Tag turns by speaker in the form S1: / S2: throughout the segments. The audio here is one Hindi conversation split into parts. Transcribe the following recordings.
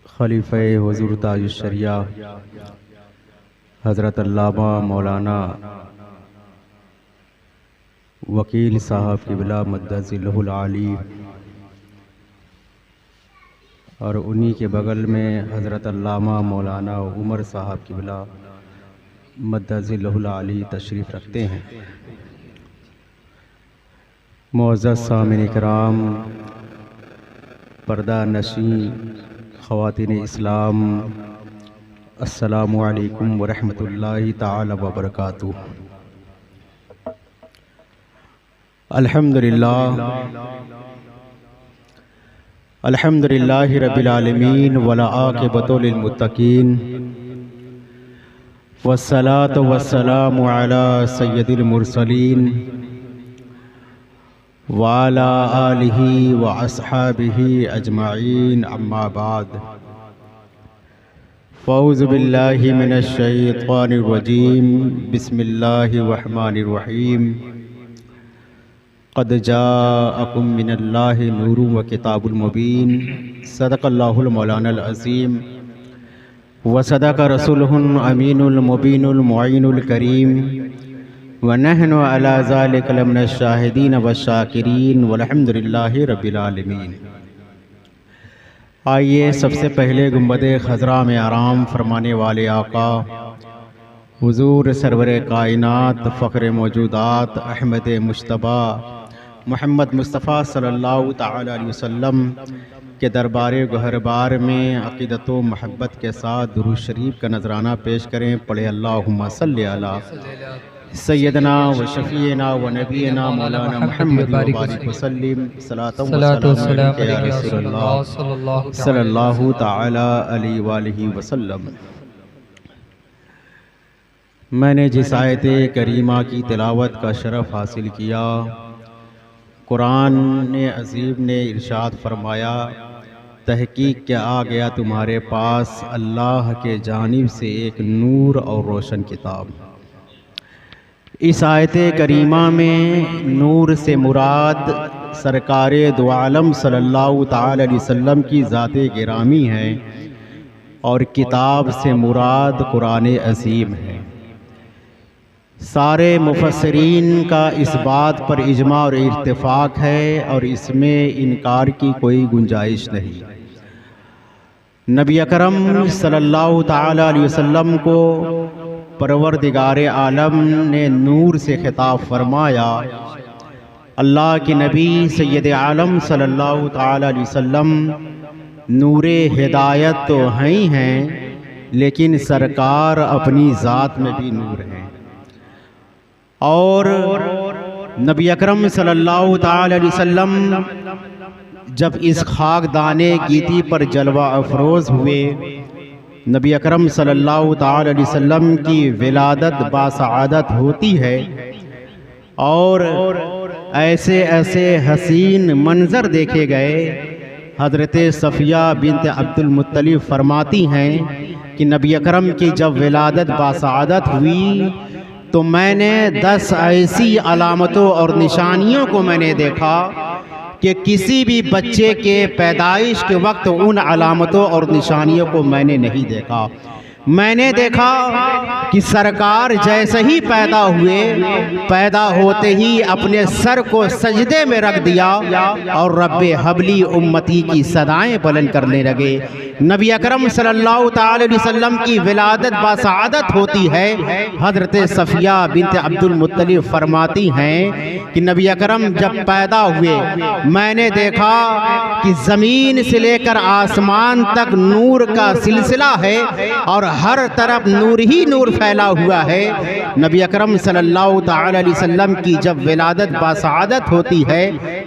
S1: खलीफे हुज़ूर ताजुश शरिया हज़रत अल्लामा मौलाना वकील साहब क़िबला मद्दज़िल्लहुल आली और उन्हीं के बगल में हज़रत अल्लामा मौलाना उमर साहब क़िबला मद्दज़िल्लहुल आली तशरीफ़ रखते हैं। मुअज़्ज़ज़ सामिन इकराम, पर्दा नशीं ख़वातीन इस्लाम, अस्सलामु अलैकुम व रहमतुल्लाहि ताला व बरकातुहू। अल्हम्दुलिल्लाहि रब्बिल आलमीन वल आक़िबतु लिल मुत्तक़ीन वस्सलातु वस्सलामु अला सय्यदिल मुरसलीन व अला आलिहि व अस्हाबिहि अजमाइन, अम्मा बाद। फ़ौज़ु बिल्लाहि मिनश शैतानिर रजीम, बिस्मिल्लाहिर रहमानिर रहीम। क़द जाअकुम मिनल्लाहि नूरुन व किताबुल मुबीन, सदक़ल्लाहुल मौलानाल अज़ीम व सदक़ रसूलुहुल अमीनुल मुबीनुल मुईनुल करीम व नहनु अला ज़ालिका लमिनश शाहिदीन व शाकिरीन वल्हम्दुलिल्लाहि रब्बिल आलमीन। आइए सबसे पहले गुंबदे खज़रा में आराम फरमाने वाले आका हुज़ूर सरवर कायनात फ़ख्र मौजूदात अहमद मुश्तबा मोहम्मद मुस्तफ़ा सल्लल्लाहु ताला अलैहि वसल्लम के दरबार गहरबार में अक़ीदत व महब्बत के साथ दुरूद शरीफ का नजराना पेश करें। पढ़े अल्लाहुम्मा सल्लि अला सय्यदना व शफ़ीना व नबीना मौलाना मुहम्मद व बारिक वसल्लिम सलातो व सलाम या रसूलल्लाह सल्लल्लाहु ताला अलैहि व आलिहि वसल्लम। मैंने जिस आयत करीमा की तिलावत का शरफ़ हासिल किया, कुरान ने अज़ीम ने इरशाद फरमाया, तहकीक के आ गया तुम्हारे पास अल्लाह के जानिब से एक नूर और रोशन किताब। इस आयत करीमा में नूर से मुराद सरकारे दो आलम सल्लल्लाहु ताला अलैहि वसल्लम की ज़ाते गिरामी है और किताब से मुराद कुरान अज़ीम है। सारे मुफस्सिरीन का इस बात पर इजमा और इत्तिफाक है और इसमें इनकार की कोई गुंजाइश नहीं। नबी अकरम सल्लल्लाहु ताला अलैहि वसल्लम को परवरदिगार आलम ने नूर से खिताब फरमाया। अल्लाह के नबी सैयद आलम सल्लल्लाहु ताला अलैहि वसल्लम नूरे हिदायत तो हैं, लेकिन सरकार अपनी ज़ात में भी नूर हैं। और नबी अकरम सल्लल्लाहु ताला अलैहि वसल्लम जब इस खाकदाने गीती पर जलवा अफरोज़ हुए, नबी अकरम सल्लल्लाहु ताला अलैहि वसल्लम की विलादत बासआदत होती है और ऐसे ऐसे हसीन मंज़र देखे गए। हज़रत सफ़िया बिन्त अब्दुल मुत्तलिब फरमाती हैं कि नबी अकरम की जब विलादत बासआदत हुई तो मैंने 10 ऐसी अलामतों और निशानियों को मैंने देखा कि किसी भी बच्चे के पैदाइश के वक्त उन अलामतों और निशानियों को मैंने नहीं देखा। मैंने देखा कि सरकार जैसे ही पैदा हुए, पैदा होते ही अपने सर को सजदे में रख दिया और रब्बे हबली उम्मती की सदाएं बुलंद करने लगे। नबी अकरम सल्लल्लाहु ताला अलैहि वसल्लम की विलादत बासआदत होती है। हज़रत सफ़िया बिन्त अब्दुल मुत्तलिब फरमाती हैं कि नबी अकरम जब पैदा हुए मैंने देखा कि ज़मीन से लेकर आसमान तक नूर का सिलसिला है और हर तरफ नूर ही नूर फैला हुआ है। नबी अकरम सल्लल्लाहु ताला अलैहि वसल्लम की जब विलादत बासआदत होती है,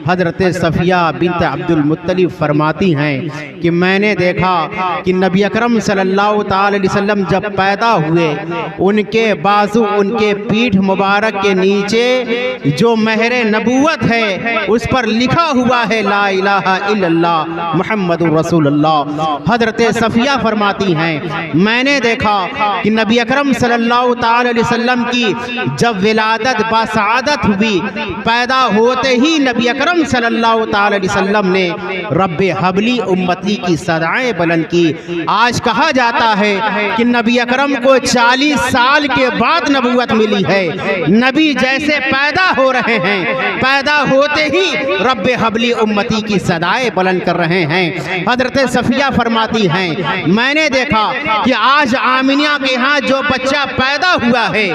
S1: हज़रत सफ़िया बिन्त अब्दुल मुत्तलिब फरमाती हैं कि मैंने देखा कि नबी अकरम सल्लल्लाहु ताला अलैहि वसल्लम जब पैदा हुए, उनके बाजू उनके पीठ मुबारक के नीचे जो महर नबूवत है उस पर लिखा हुआ है ला इलाहा इल्लल्लाह मुहम्मदुर रसूलुल्लाह। हज़रत सफ़िया फरमाती हैं मैंने देखा कि नबी अकरम सल्लल्लाहु ताला अलैहि वसल्लम की जब विलादत बासआदत हुई, पैदा होते ही नबी अकरम अकरम सल्लल्लाहु ताला अलैहि वसल्लम ने रब्बे हबली उम्मती की सदाएं बुलंद की। आज कहा जाता है कि नबी अकरम को 40 साल के बाद नबूवत मिली है। नबी जैसे पैदा हो रहे हैं, पैदा होते ही रब्बे हबली उम्मती की सदाएं बुलंद कर रहे हैं। हजरत सफिया फरमाती हैं, मैंने देखा कि आज आमिना के यहाँ जो बच्चा पैदा हुआ है,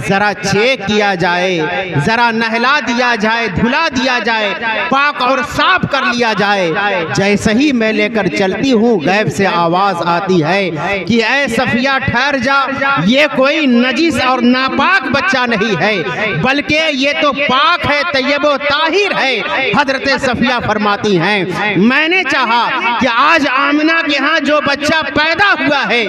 S1: जरा चेक किया जाए, जरा नहला दिया जाए, धुला दिया जाए, पाक और साफ कर लिया जाए। जैसे ही मैं लेकर चलती हूँ, गैब से आवाज आती है कि ऐ सफिया ठहर जा, ये कोई नजीस और नापाक बच्चा नहीं है, बल्कि ये तो पाक है, तैयबो ताहिर है। हजरत सफिया फरमाती हैं, मैंने चाहा कि आज आमिना के यहाँ जो बच्चा पैदा हुआ है,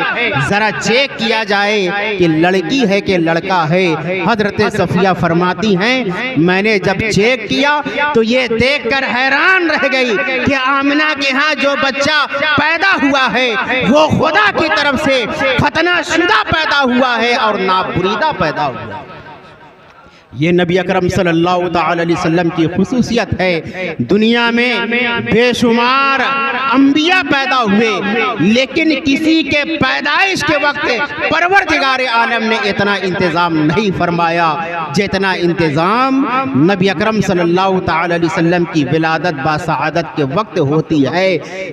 S1: जरा चेक किया जाए कि लड़की है कि लड़का है। हजरत सफिया फरमाती हैं, मैंने जब चेक किया तो ये देखकर हैरान रह गई कि आमिना के यहाँ जो बच्चा पैदा हुआ है वो खुदा की तरफ से खतना शुदा पैदा हुआ है और नाबुरीदा पैदा हुआ। ये नबी अकरम सल्लल्लाहु ताला अलैहि वसल्लम की खुसूसियत है। दुनिया में बेशुमार अंबिया पैदा हुए, लेकिन किसी के पैदाइश के वक्त परवरदिगार आलम ने इतना इंतज़ाम नहीं फरमाया जितना इंतज़ाम नबी अकरम सल्लल्लाहु ताला अलैहि वसल्लम की विलादत बासआदत के वक्त होती है।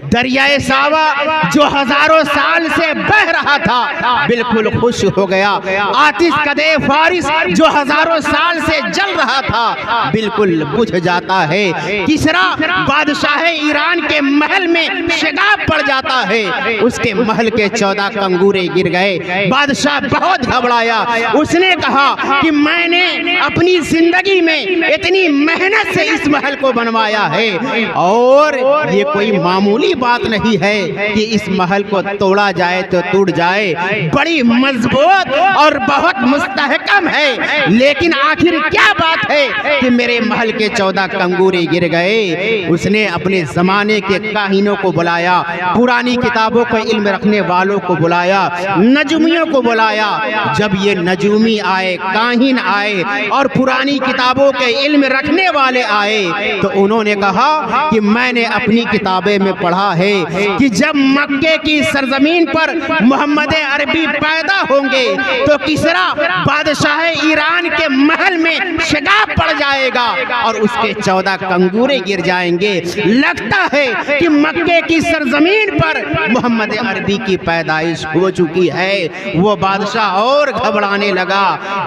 S1: दरियाए सावा जो हजारों साल से बह रहा था, बिल्कुल खुश हो गया। आतिश कदे फारिस जो हजारों साल से जल रहा था, बिल्कुल बुझ जाता है। किसरा बादशाह ईरान के महल में शगाब पड़ जाता है, उसके महल के 14 कंगूरे गिर गए। बादशाह बहुत घबराया, उसने कहा कि मैंने अपनी जिंदगी में इतनी मेहनत से इस महल को बनवाया है और ये कोई मामूली बात नहीं है कि इस महल को तोड़ा जाए तो टूट जाए, बड़ी मजबूत और बहुत मुस्तहकम है। लेकिन आखिर क्या बात है कि मेरे महल के 14 कंगूरे गिर गए। उसने अपने जमाने के काहिनों को बुलाया, पुरानी किताबों का इल्म रखने वालों को बुलाया, नजूमियों को बुलाया। जब ये नजूमी आए, काहिन आए और पुरानी किताबों के इल्म रखने वाले आए, तो उन्होंने कहा कि मैंने अपनी किताबें में पढ़ा है कि जब मक्के की सरजमीन पर मोहम्मद अरबी पैदा होंगे तो किसरा बादशाह ईरान के महल में शगाब पड़ जाएगा और उसके 14 कंगूरे गिर जाएंगे। लगता है कि मक्के की सरजमीन पर मोहम्मद अरबी की पैदाइश हो चुकी है। वो बादशाह और घबराने लगा,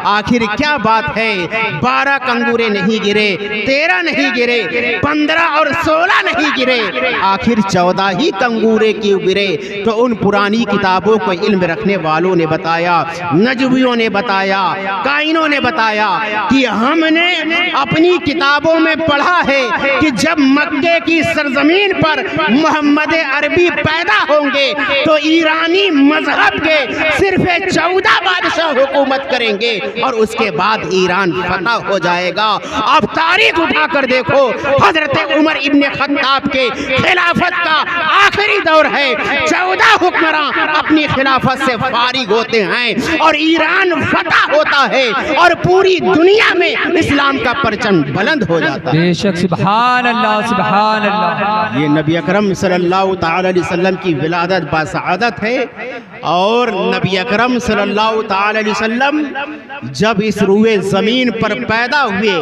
S1: आखिर क्या बात है? 12 कंगूरे नहीं गिरे, 13 नहीं गिरे, 15 और 16 नहीं गिरे, आखिर 14 ही कंगूरे क्यों गिरे? तो उन पुरानी किताबों को इल्म रखने वालों ने बताया, नजूमियों ने बताया, काइनों ने बताया कि हमने अपनी किताबों में पढ़ा है कि जब मक्के की सरजमीन पर मोहम्मद अरबी पैदा होंगे तो ईरानी मजहब के सिर्फ 14 बादशाह हुकूमत करेंगे और उसके बाद ईरान फतह हो जाएगा। अब तारीख उठाकर देखो, हजरत उमर इब्ने खत्ताब के खिलाफत का आखिरी दौर है। 14 हुक्मरान अपनी खिलाफत से फारिग होते हैं और ईरान फतह होता है और पूरी दुनिया में इस्लाम का परचम बुलंद हो जाता है।
S2: बेशक, सुभान अल्लाह, सुभान अल्लाह।
S1: ये नबी अकरम सल्लल्लाहु ताला अलैहि वसल्लम की विलादत बासआदत है। और नबी अकरम सल्लल्लाहु ताला अलैहि वसल्लम जब इस रूए ज़मीन पर पैदा हुए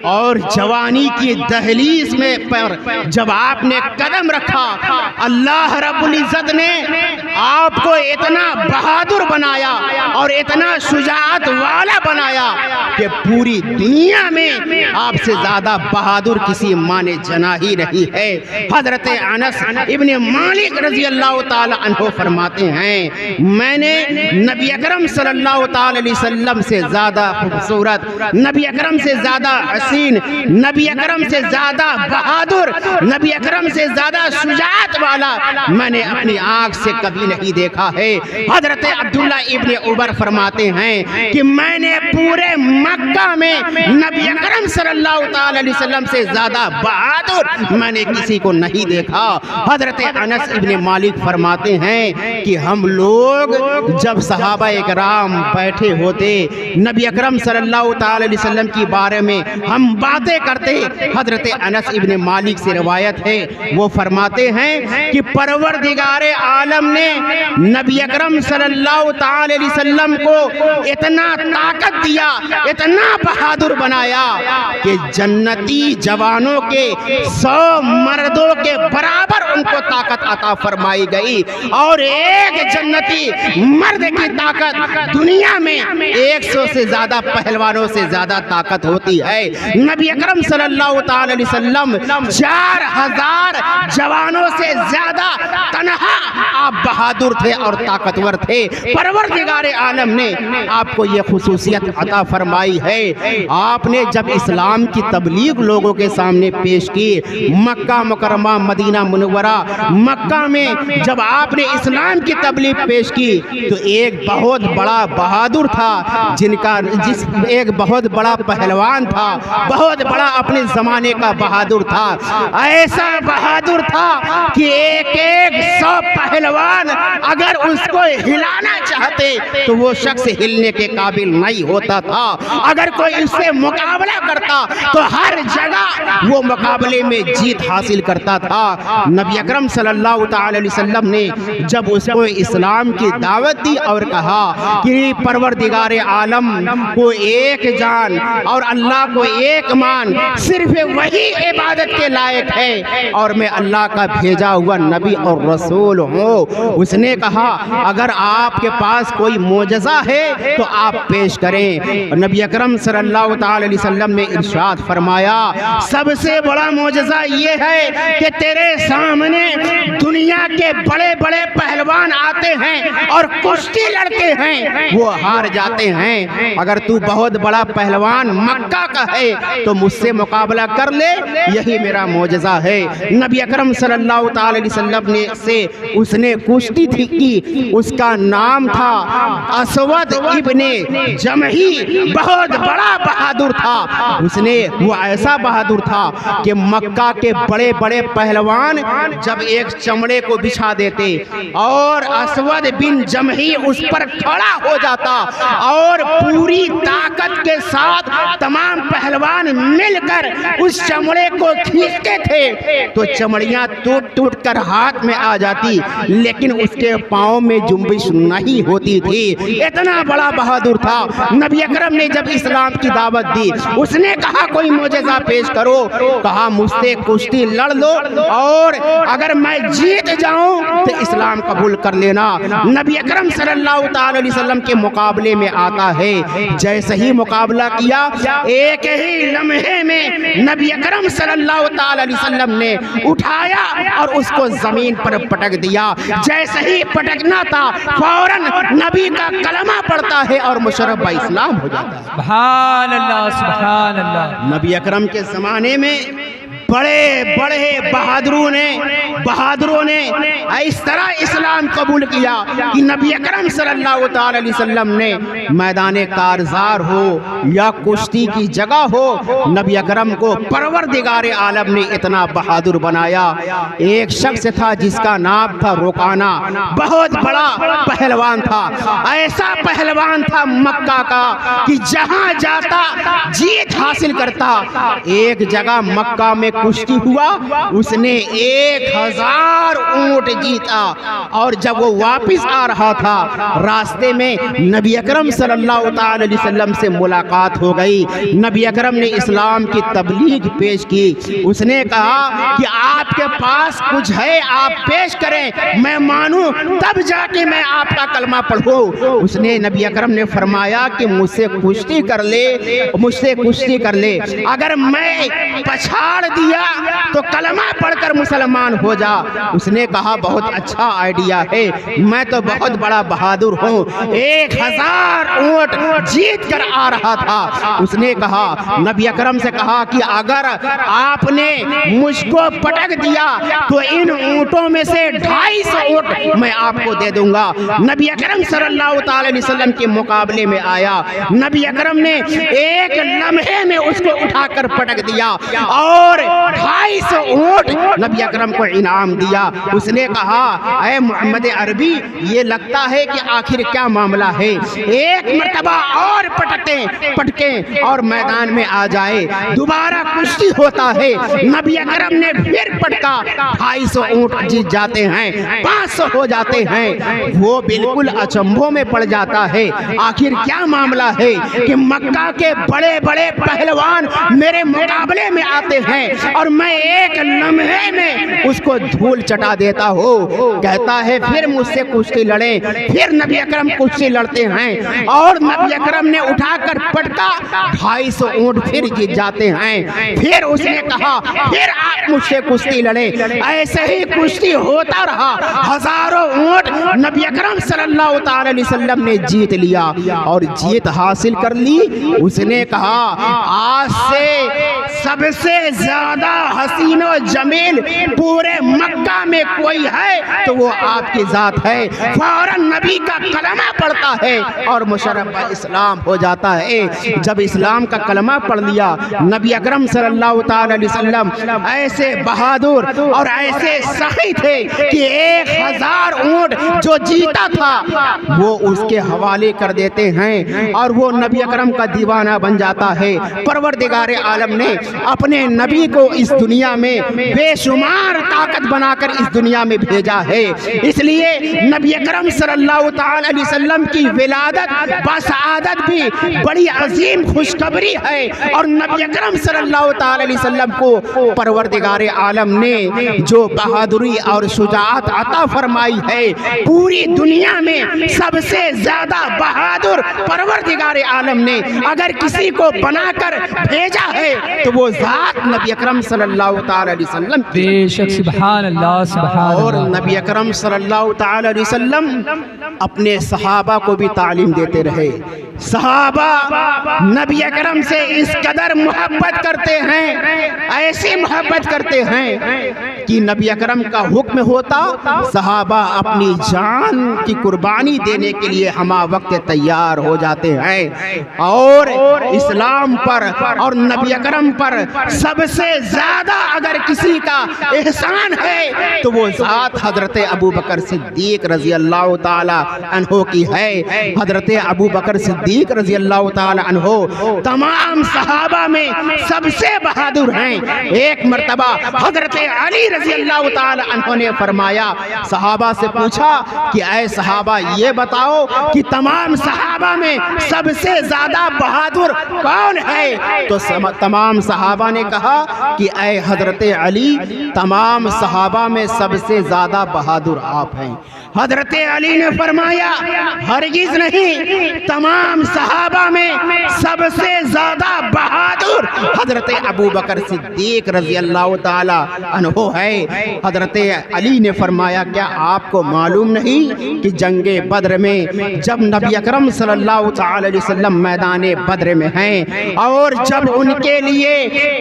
S1: और जवानी की दहलीज में पर जब आपने कदम रखा, अल्लाह रब्बुल इज़्ज़त ने आपको इतना बहादुर बनाया और इतना शुजाअत वाला बनाया कि पूरी दुनिया में आपसे ज़्यादा बहादुर किसी माँ ने जना ही नहीं है। हज़रत अनस इब्ने मालिक रज़ी अल्लाह ताला अन्हु फरमाते हैं, मैंने नबी अकरम सल्लल्लाहु ताला अलैहि वसल्लम से ज़्यादा खूबसूरत, नबी अकरम से ज़्यादा हसीन, नबी अकरम से ज़्यादा बहादुर, नबी अकरम से ज़्यादा शुजाअत वाला मैंने अपनी आँख से कभी नहीं देखा है। हजरत अब्दुल्ला इब्ने उमर फरमाते हैं कि मैंने पूरे मक्का में नबी अकरम सल्लल्लाहु अलैहि वसल्लम से ज़्यादा बहादुर मैंने किसी को नहीं देखा। हजरत अनस इब्ने मालिक फरमाते हैं कि हम लोग जब सहाबा इकराम बैठे होते, नबी अकरम सल्लल्लाहु अलैहि वसल्लम की बारे में हम बातें करते, हजरत अनस इब्ने मालिक से रिवायत है, वो फरमाते हैं कि परवरदिगारे आलम ने नबी अकरम सल्लल्लाहु अलैहि वसल्लम को इतना ताकत दिया, इतना बहादुर बनाया कि जन्नती जवानों के 100 मर्दों के बराबर उनको ताकत अता फरमाई गई। और एक जन्नती मर्द की ताकत दुनिया में 100 से ज़्यादा पहलवानों से ज़्यादा ताकत होती है। नबी अकरम सल्लल्लाहु अलैहि वसल्लम 4000 जवानों से ज़्यादा तनहा आप बहादुर थे और ताकतवर थे। परवरदिगारे आलम ने आपको ये खुसूसियत अता फरमाई है। आपने जब इस्लाम की तबलीग लोगों के सामने पेश की, मक्का मुकर्रमा मदीना मुनव्वरा मक्का में जब आपने इस्लाम की तबलीग पेश की तो एक बहुत बड़ा बहादुर था, एक बहुत बड़ा पहलवान था, बहुत बड़ा अपने ज़माने का बहादुर था। ऐसा बहादुर था कि एक 100 पहलवान अगर उसको हिलाना चाहते तो वो शख्स हिलने के काबिल नहीं होता था। अगर कोई उससे मुकाबला करता तो हर जगह वो मुकाबले में जीत हासिल करता था। नबी अकरम सल्लल्लाहु अलैहि वसल्लम ने जब उसको इस्लाम की दावत दी और कहा कि परवरदिगारे आलम को एक जान और अल्लाह को एक मान, सिर्फ वही इबादत के लायक है और मैं अल्लाह का भेजा हुआ नबी और रसूल हूँ। उसने कहा अगर आपके पास कोई मोजज़ा है तो आप पेश करें। नबी अकरम सल्लल्लाहु अलैहि वसल्लम ने इरशाद फरमाया सबसे बड़ा मोजज़ा ये है कि तेरे सामने दुनिया के बड़े बड़े पहलवान आते हैं और कुश्ती लड़ते हैं, वो हार जाते हैं। अगर तू बहुत बड़ा पहलवान मक्का का है तो मुझसे मुकाबला कर ले, यही मेरा मोजज़ा है। नबी अकरम सल्लल्लाहु अलैहि वसल्लम ने से उसने कुश्ती थी की, उसका नाम था असवद इब्ने जमही। बहुत बड़ा बहादुर था, उसने वो ऐसा बहादुर था कि मक्का के बड़े बड़े पहलवान जब एक चमड़े को बिछा देते और असवद बिन जमही उस पर खड़ा हो जाता और पूरी ताकत के साथ तमाम पहलवान मिलकर उस चमड़े को खींचते थे तो चमड़ियां टूट टूट कर हाथ में आ जाती, लेकिन उसके पाँव में जुम्बिश नहीं होती थी। इतना बड़ा बहादुर था। नबी अकरम ने जब इस्लाम की दावत दी, उसने कहा कोई मोजज़ा पेश करो। कहा मुझसे कुश्ती लड़ लो और अगर मैं जीत जाऊं तो इस्लाम कबूल कर लेना। नबी अकरम सल्लल्लाहु अलैहि वसल्लम के मुकाबले में आता है। जैसे ही मुकाबला किया, एक ही लम्हे में नबी अकरम सल्लल्लाहु अलैहि वसल्लम ने उठाया और उसको ज़मीन पर पटक दिया। जैसे ही पटकना था फौरन नबी का कलमा पड़ता है और मुशर्रफ बा इस्लाम हो जाता है।
S2: सुभान अल्लाह, सुभान अल्लाह।
S1: नबी अकरम के ज़माने में बड़े बड़े बहादुरों ने इस तरह इस्लाम कबूल किया कि नबी अकरम सल्लल्लाहु अलैहि वसल्लम ने मैदान कारज़ार हो या कुश्ती की जगह हो, नबी अकरम को परवरदिगारे आलम ने इतना बहादुर बनाया। एक शख्स था जिसका नाम था रुकाना, बहुत बड़ा पहलवान था। ऐसा पहलवान था मक्का का कि जहाँ जाता जीत हासिल करता। एक जगह मक्का में कुश्ती हुआ, उसने 1000 ऊंट जीता और जब वो वापस आ रहा था रास्ते में नबी अकरम सल्लल्लाहु अलैहि वसल्लम से मुलाकात हो गई। नबी अकरम ने इस्लाम की तबलीग पेश की। उसने कहा कि आपके पास कुछ है आप पेश करें, मैं मानूं तब जाके मैं आपका कलमा पढ़ूं। उसने नबी अकरम ने फरमाया कि मुझसे कुश्ती कर ले, मुझसे कुश्ती कर ले। अगर मैं पछाड़ दी लिया तो कलमा पढ़कर मुसलमान हो जा। उसने कहा बहुत अच्छा आइडिया है, मैं तो बहुत बड़ा बहादुर हूँ। 1000 ऊंट जीत कर आ रहा था। उसने कहा, नबी अकरम से कहा कि अगर आपने मुझको पटक दिया तो इन ऊंटों में से 250 ऊंट मैं आपको दे दूंगा। नबी अकरम सल्लल्लाहु अलैहि वसल्लम के मुकाबले में आया। नबी अकरम ने एक लम्हे में उसको उठाकर पटक दिया और 250 ऊंट नबी अकरम को इनाम दिया। उसने कहा, ऐ मोहम्मद अरबी, ये लगता है कि आखिर क्या मामला है, एक मर्तबा और पटके और मैदान में आ जाए। दोबारा कुश्ती होता है। नबी अकरम ने फिर पटका, 250 ऊंट जीत जाते हैं, 500 हो जाते हैं। वो बिल्कुल अचंभों में पड़ जाता है, आखिर क्या मामला है कि मक्का के बड़े बड़े पहलवान मेरे मुकाबले में आते हैं और मैं एक लम्हे में उसको धूल चटा देता हूँ। कहता है फिर मुझसे कुश्ती लड़े। फिर नबी अकरम कुश्ती लड़ते हैं और नबी अकरम ने उठाकर पटका, 250 ऊंट फिर जीत जाते हैं। फिर उसने कहा, फिर आप मुझसे कुश्ती लड़े। ऐसे ही कुश्ती होता रहा। हजारों ऊंट नबी अकरम सल्लल्लाहु अलैहि वसल्लम ने जीत लिया और जीत हासिल कर ली। उसने कहा, आज से सबसे ज्यादा हसीन और जमील पूरे मक्का में कोई है तो वो आपकी जात है। फौरन नबी का कलमा पढ़ता है और मुशर्रफ इस्लाम हो जाता है। जब इस्लाम का कलमा पढ़ लिया, नबी अकरम सल्लल्लाहु अलैहि वसल्लम ऐसे बहादुर और ऐसे सही थे कि 1000 ऊंट जो जीता था वो उसके हवाले कर देते हैं और वो नबी अकरम का दीवाना बन जाता है। परवरदिगार आलम ने अपने नबी को इस दुनिया में बेशुमार ताकत बनाकर इस दुनिया में भेजा है। इसलिए नबी अकरम सल्लल्लाहु अलैहि वसल्लम की विलादत बसआदत भी बड़ी अजीम खुशखबरी है। और नबी अकरम सल्लल्लाहु अलैहि वसल्लम को परवरदिगार आलम ने जो बहादुरी और शुजाअत अता फरमाई है, पूरी दुनिया में सबसे ज्यादा बहादुर परवरदिगार आलम ने अगर किसी को बनाकर भेजा है तो वो जात नबी अकरम सल्लल्लाहु अलैहि वसल्लम।
S2: बेशक, सुभान अल्लाह, सुभान
S1: और
S2: अल्लाह।
S1: नबी अकरम सल्लल्लाहु अलैहि वसल्लम अपने सहाबा को भी तालीम देते रहे। सहाबा नबी अकरम से इस कदर मोहब्बत करते हैं, ऐसी मोहब्बत करते हैं कि नबी अकरम का हुक्म होता, सहाबा अपनी जान की कुर्बानी देने के लिए हमा वक्त तैयार हो जाते हैं। और इस्लाम पर और नबी अकरम पर सबसे ज्यादा अगर किसी का एहसान है तो वो जात हजरत अबू बकर सिद्दीक रजी अल्लाह ताला अन्हो की है। हजरत अबू बकर सिद्दीक रजी अल्लाह ताला अन्हो तमाम सहाबा में सबसे बहादुर हैं। एक मर्तबा हजरत अली रजी अल्लाह ताला अन्हो ने फरमाया, सहाबा से पूछा कि ऐ सहाबा ये बताओ कि तमाम सहाबा में सबसे ज्यादा बहादुर कौन है? तो तमाम सहाबा ने कहा कि ऐ हजरत अली, तमाम सहाबा में सबसे ज्यादा बहादुर आप हैं। हजरत अली ने फरमाया, हरगिज नहीं, तमाम सहाबा में सबसे ज्यादा बहादुर हजरत अबू बकर सिद्दीक रजी अल्लाह ताला अन्हो है। हजरत अली ने फरमाया, क्या आपको मालूम नहीं कि जंगे बद्र में जब नबी अकरम सल्लल्लाहु अलैहि वसल्लम मैदान बद्र में हैं और जब उनके लिए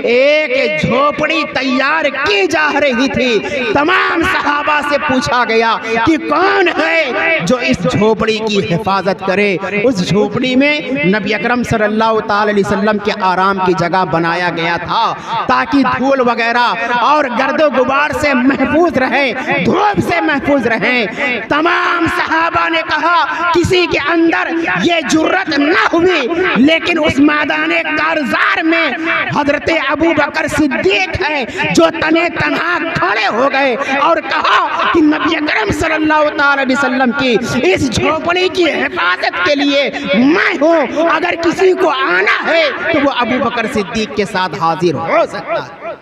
S1: एक झोपड़ी तैयार की जा रही थी, तमाम सहाबा से पूछा गया कि कौन है जो इस झोपड़ी की हिफाजत करे। उस झोपड़ी में नबी अकरम सल्लल्लाहु अलैहि वसल्लम के आराम की जगह बनाया गया था ताकि धूल वगैरह और गर्दो गुबार से महफूज रहे, धूप से महफूज रहे। तमाम सहाबा ने कहा किसी के अंदर ये जुर्रत न हुई, लेकिन उस मैदान कारजार में हजरत अबू बकर सिद्दीक है जो तने तन्हा खड़े हो गए और कहा कि नबी अकरम सल्लल्लाहु अलैहि वसल्लम की इस झोपड़ी की हिफाजत के लिए मैं हूँ, अगर किसी को आना है तो वो अबू बकर सिद्दीक के साथ हाजिर हो सकता है।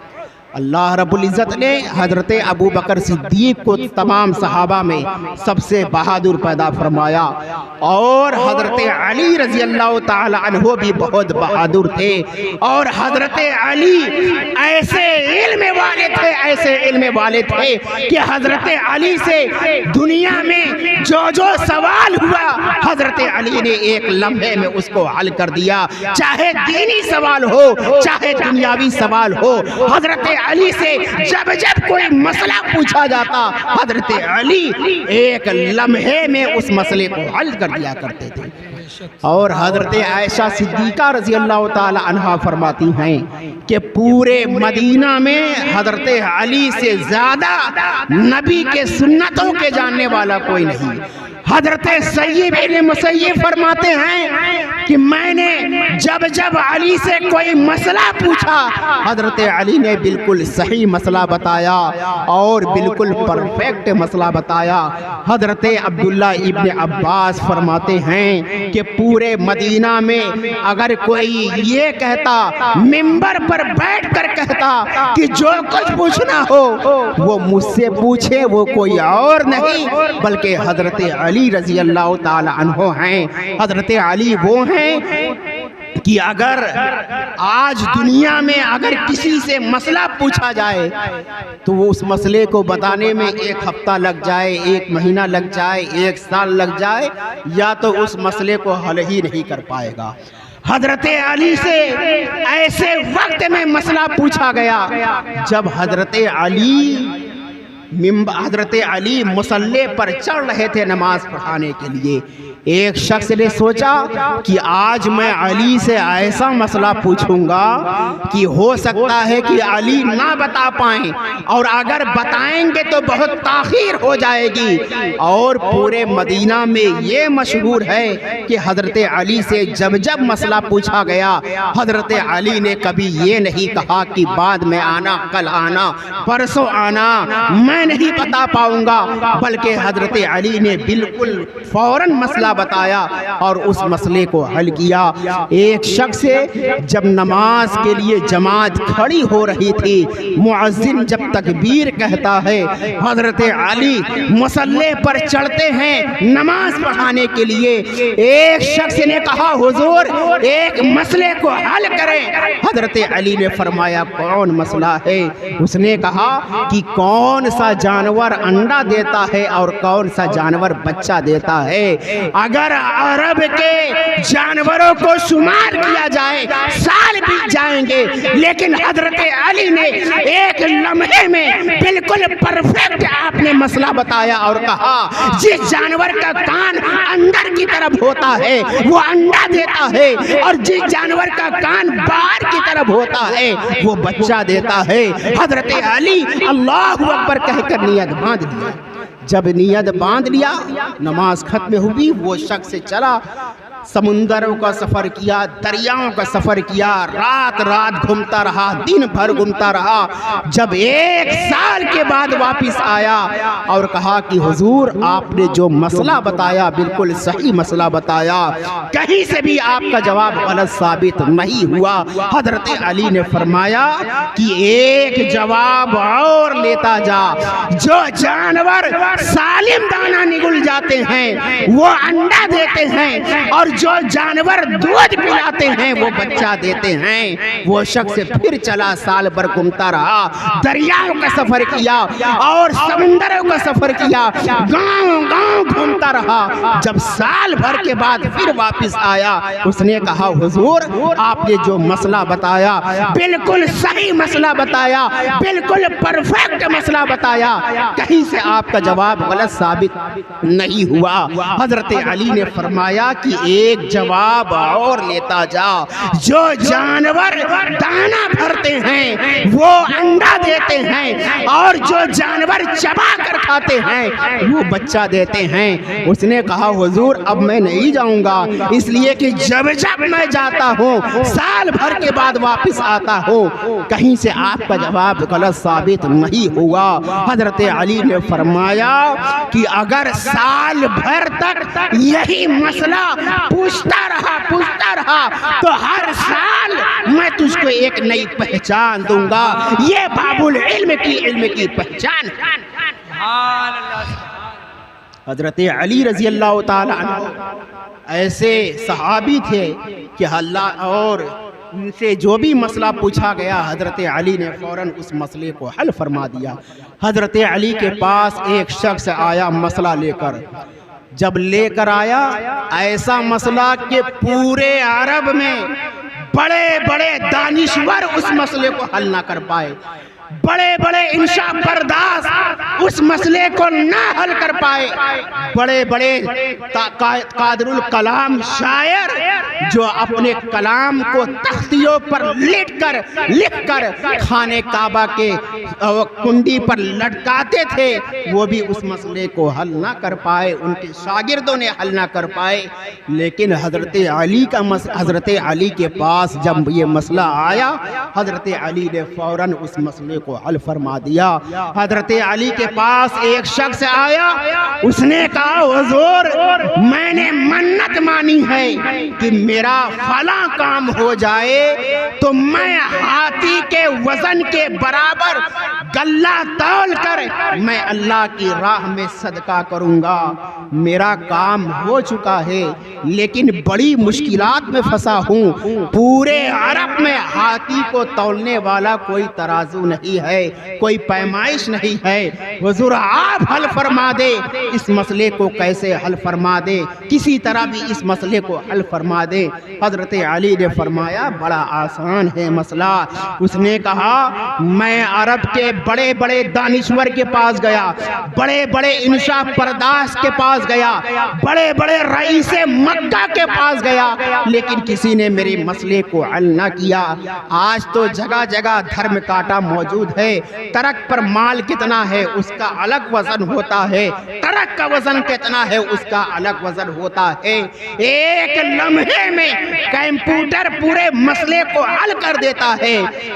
S1: अल्लाह रब्बुल इज़्ज़त ने हज़रत अबू बकर सिद्दीक़ को तमाम सहाबा में सबसे बहादुर पैदा फरमाया और हज़रत अली रज़ी अल्लाह ताला अन्हो भी बहुत बहादुर थे। और हज़रत अली ऐसे इल्म वाले थे कि हज़रत अली से दुनिया में जो सवाल हुआ हज़रत अली ने एक लम्हे में उसको हल कर दिया, चाहे दीनी सवाल हो चाहे दुनियावी सवाल हो। हज़रत अली से जब कोई मसला पूछा जाता हज़रत अली एक लम्हे में उस मसले को हल कर दिया करते थे। और हज़रत आयशा सिद्दीक़ा रज़ी अल्लाह ताला अन्हा फरमाती हैं कि पूरे मदीना में हज़रत अली से ज़्यादा नबी के सुन्नतों के जानने वाला कोई नहीं। हज़रत सय्यद इब्न मुसय्यब फरमाते हैं कि मैंने जब अली से कोई मसला पूछा हज़रत अली ने बिल्कुल सही मसला बताया और बिल्कुल परफेक्ट मसला बताया। हज़रत अब्दुल्ला इब्न अब्बास फरमाते हैं कि पूरे मदीना में अगर कोई ये कहता, मिंबर पर बैठ कर कहता कि जो कुछ पूछना हो वो मुझसे पूछे, वो कोई और नहीं बल्कि हज़रत अली रज़ी अल्लाह ताला अन्हो हैं। हज़रत अली वो हैं कि अगर आज दुनिया में अगर किसी से मसला पूछा जाए तो वो उस मसले को बताने में 1 हफ्ता लग जाए, 1 महीना लग जाए, 1 साल लग जाए, या तो उस मसले को हल ही नहीं कर पाएगा। हज़रत अली से ऐसे वक्त में मसला पूछा गया जब हज़रत अली मुसल्ले पर चढ़ रहे थे नमाज पढ़ाने के लिए। एक शख्स ने सोचा कि आज मैं अली से ऐसा मसला पूछूंगा कि हो सकता है कि अली ना बता पाएं, और अगर बताएंगे तो बहुत ताख़ीर हो जाएगी। और पूरे मदीना में ये मशहूर है कि हज़रत अली से जब मसला पूछा गया हज़रत अली ने कभी ये नहीं कहा कि बाद में आना, कल आना, परसों आना, मैं नहीं बता पाऊंगा, बल्कि हज़रत अली ने बिल्कुल फ़ौरन मसला बताया और उस मसले को हल किया। एक शख्स से जब नमाज के लिए जमात खड़ी हो रही थी, मुअज्जिन जब तकबीर कहता है हज़रत अली मुसल्ले पर चढ़ते हैं नमाज पढ़ाने के लिए। एक शख्स ने कहा हुजूर एक मसले को हल करें। हज़रत अली ने फरमाया कौन मसला है? उसने कहा कि कौन सा जानवर अंडा देता है और कौन सा जानवर बच्चा देता है। अगर अरब के जानवरों को शुमार किया जाए साल बीत जाएंगे, लेकिन हज़रत अली ने एक लम्हे में बिल्कुल परफेक्ट आपने मसला बताया और कहा जिस जानवर का कान अंदर की तरफ होता है वो अंडा देता है, और जिस जानवर का कान बाहर की तरफ होता है वो बच्चा देता है। हज़रत अली अल्लाहु अकबर कहकर नियत बांध लिया। जब नियत बांध लिया, नमाज खत्म हुई, वो शख्स चला, समुंदरों का सफ़र किया, दरियाओं का सफ़र किया, रात घूमता रहा, दिन भर घूमता रहा। जब 1 साल के बाद वापस आया और कहा कि हुजूर आपने जो मसला बताया बिल्कुल सही मसला बताया, कहीं से भी आपका जवाब गलत साबित नहीं हुआ। हज़रत अली ने फरमाया कि एक जवाब और लेता जा, जो जानवर सालिम दाना निगल जाते हैं वो अंडा देते हैं, और जो जानवर दूध पिलाते हैं वो बच्चा देते हैं। वो शख्स फिर चला, साल भर घूमता रहा, दरियाओं का सफर किया और समुंदरों का सफर किया, गांव घूमता रहा। जब साल भर के बाद फिर वापस आया, उसने कहा हुजूर आपने जो मसला बताया बिल्कुल सही मसला बताया, बिल्कुल परफेक्ट मसला बताया, कहीं से आपका जवाब गलत साबित नहीं हुआ। हज़रत अली ने फरमाया कि एक जवाब और लेता जा, जो जानवर दाना भरते हैं वो अंडा देते हैं, और जो जानवर चबा कर खाते हैं वो बच्चा देते हैं। उसने कहा हुजूर अब मैं नहीं जाऊंगा, इसलिए कि जब मैं जाता हूँ साल भर के बाद वापस आता हूँ, कहीं से आपका जवाब गलत साबित नहीं हुआ। हज़रत अली ने फरमाया कि अगर साल भर तक यही मसला पूछता रहा तो हर साल मैं तुझको एक नई पहचान दूंगा। ये बाबुल इल्म की पहचान। हजरत अली रजी अल्लाह ताला अन्हु ऐसे सहाबी थे कि अल्लाह और उनसे जो भी मसला पूछा गया हजरत अली ने फ़ौरन उस मसले को हल फरमा दिया। हजरत अली के पास एक शख्स आया मसला लेकर। जब लेकर आया ऐसा मसला कि पूरे अरब में बड़े बड़े दानिश्वर उस मसले को हल ना कर पाए, बड़े बड़े इंशा बर्दाश्त उस मसले को ना हल कर पाए, बड़े बड़े कादरुल कलाम शायर जो अपने कलाम को तख्तियों पर लिखकर खाने काबा के कुंडी पर लटकाते थे, वो भी उस मसले को हल ना कर पाए, उनके शागिर्दों ने हल ना कर पाए। लेकिन हजरत अली के पास जब ये मसला आया हजरत अली ने फ़ौरन उस मसले को हल फरमा दिया। हजरत अली के पास एक शख्स आया, उसने कहा हुजूर मैंने मन्नत मानी है कि मेरा फला काम हो जाए तो मैं हाथी के वजन के बराबर गल्ला तौल कर मैं अल्लाह की राह में सदका करूंगा। मेरा काम हो चुका है लेकिन बड़ी मुश्किलात में फंसा हूँ। पूरे अरब में हाथी को तौलने वाला कोई तराजू नहीं है, कोई पैमाइश नहीं है। हुजूर आप हल फरमा दे, इस मसले को कैसे हल फरमा दे, किसी तरह भी इस मसले को हल फरमा दे। हजरत अली ने फरमाया बड़ा आसान है मसला। उसने कहा मैं अरब के बड़े बड़े दानिश्वर के पास गया, बड़े बड़े इंशा बर्दाश्त के पास गया, बड़े बड़े रईसे मक्का के पास गया, लेकिन किसी ने मेरे मसले को हल ना किया। आज तो जगह जगह धर्म काटा मौजूद है, ट्रक पर माल कितना है उसका अलग वजन होता है, ट्रक का वजन कितना है उसका अलग वजन होता है। एक लम्हे में कंप्यूटर पूरे मसले को हल कर देता है,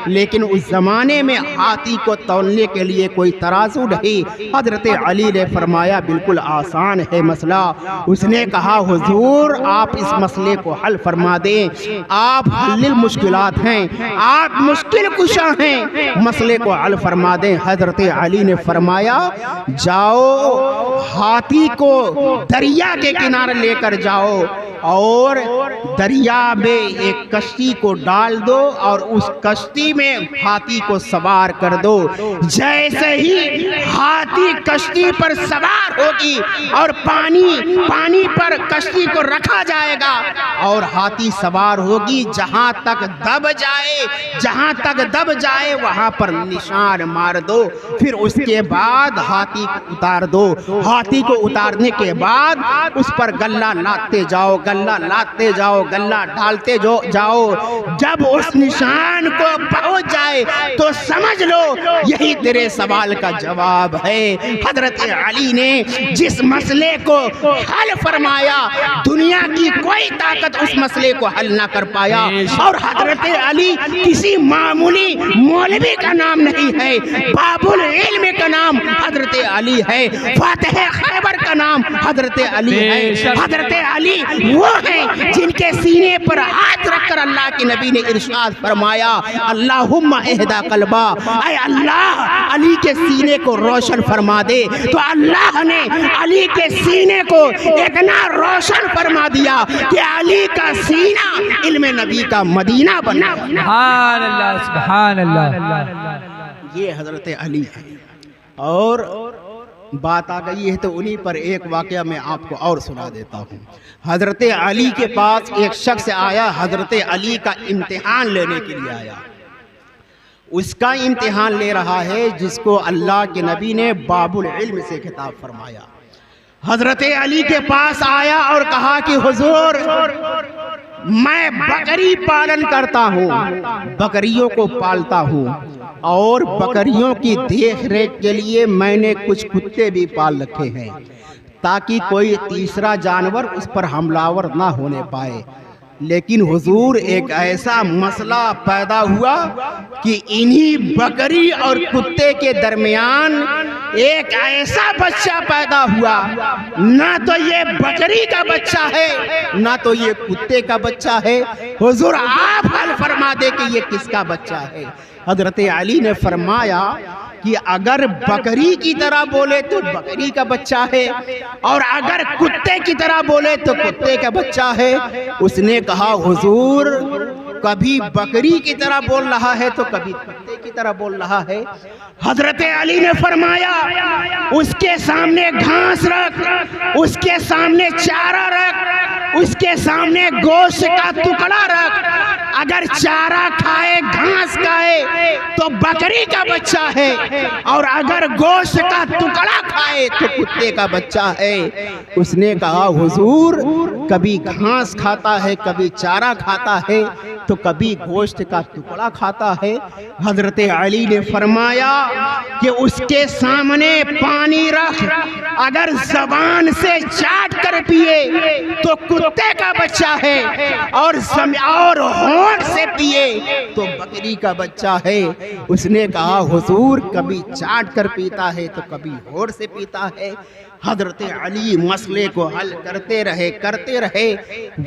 S1: लेकिन उस जमाने में हाथी को तौलने के लिए कोई तराजू नहीं। हजरत अली ने फरमाया बिल्कुल आसान है मसला। उसने कहा हुजूर आप इस मसले को हल फरमा दें, आप हल्लिल मुश्किलात हैं, आप मुश्किल कुशा हैं, मसले को हल फरमा दें। हजरत अली ने फरमाया जाओ हाथी को दरिया के किनारे लेकर जाओ और दरिया में एक कश्ती को डाल दो और उस कश्ती में हाथी को सवार कर दो। जैसे ही हाथी कश्ती पर सवार होगी और पानी पर कश्ती को रखा जाएगा और हाथी सवार होगी, जहां तक दब जाए वहां पर निशान मार दो। फिर उसके बाद हाथी को उतार दो। हाथी को उतारने के बाद उस पर गल्ला लाते जाओ, गल्ला लाते जाओ, गल्ला डालते जाओ। जब उस निशान को पहुंच जाए तो समझ लो यही तेरे सवाल का जवाब है। हजरत अली ने जिस मसले को हल फरमाया दुनिया की कोई ताकत उस मसले को हल ना कर पाया। और हजरत अली किसी मामूली मौलवी का नाम नहीं है, बाबुल इल्म का नाम हजरत अली है, फातिह खैबर का नाम हजरत अली है। हजरत अली वो हैं जिनके सीने पर हाथ रखकर अल्लाह के नबी ने इरशाद फरमाया अल्लाहुम्मा इहदा कल्बा, ऐ अल्लाह अली के सीने को रोशन फरमा दे। तो अल्लाह ने अली के सीने को इतना रोशन फरमा दिया कि अली का सीना इल्म नबी का मदीना बना।
S2: सुभान अल्लाह, सुभान अल्लाह।
S1: ये हजरत अली है। और बात आ गई है तो उन्हीं पर एक वाक़या मैं आपको और सुना देता हूँ। हजरत अली के पास एक शख्स आया, हजरत अली का इम्तिहान लेने के लिए आया। उसका इम्तिहान ले रहा है जिसको अल्लाह के नबी ने बाबुल इल्म से खिताब फरमाया। हजरत अली के पास आया और कहा कि हुजूर मैं बकरी पालन करता हूँ, बकरियों को पालता हूँ और बकरियों की देख रेख के लिए मैंने कुछ कुत्ते भी पाल रखे हैं ताकि कोई तीसरा जानवर उस पर हमलावर ना होने पाए। लेकिन हुजूर एक ऐसा मसला पैदा हुआ कि इन्हीं बकरी और कुत्ते के दरमियान एक ऐसा बच्चा पैदा हुआ, ना तो ये बकरी का बच्चा है ना तो ये कुत्ते का बच्चा है। हुजूर आप हल फरमा दे कि ये किसका बच्चा है। हजरत अली ने फरमाया कि अगर बकरी की तरह बोले तो बकरी का बच्चा है और अगर कुत्ते की तरह बोले तो कुत्ते का बच्चा है। उसने कहा हुजूर कभी बकरी की तरह बोल रहा है तो कभी कुत्ते की तरह बोल रहा है। हजरत अली ने फरमाया उसके सामने घास रख, उसके सामने चारा रख, उसके सामने गोश्त का टुकड़ा रख। अगर चारा खाए घास खाए तो बकरी का बच्चा है और अगर गोश्त का टुकड़ा खाए तो कुत्ते का बच्चा है। उसने कहा हुजूर कभी घास खाता है, कभी चारा खाता है तो कभी गोश्त का टुकड़ा खाता है। हजरत अली ने फरमाया कि उसके सामने पानी रख, अगर जबान से चाट कर पिए तो कुत्ते का बच्चा है और होंठ से पिए तो बकरी का बच्चा है। उसने कहा हुजूर कभी चाट कर पीता है तो कभी होंठ से पीता है। हजरत अली मसले को हल करते रहे,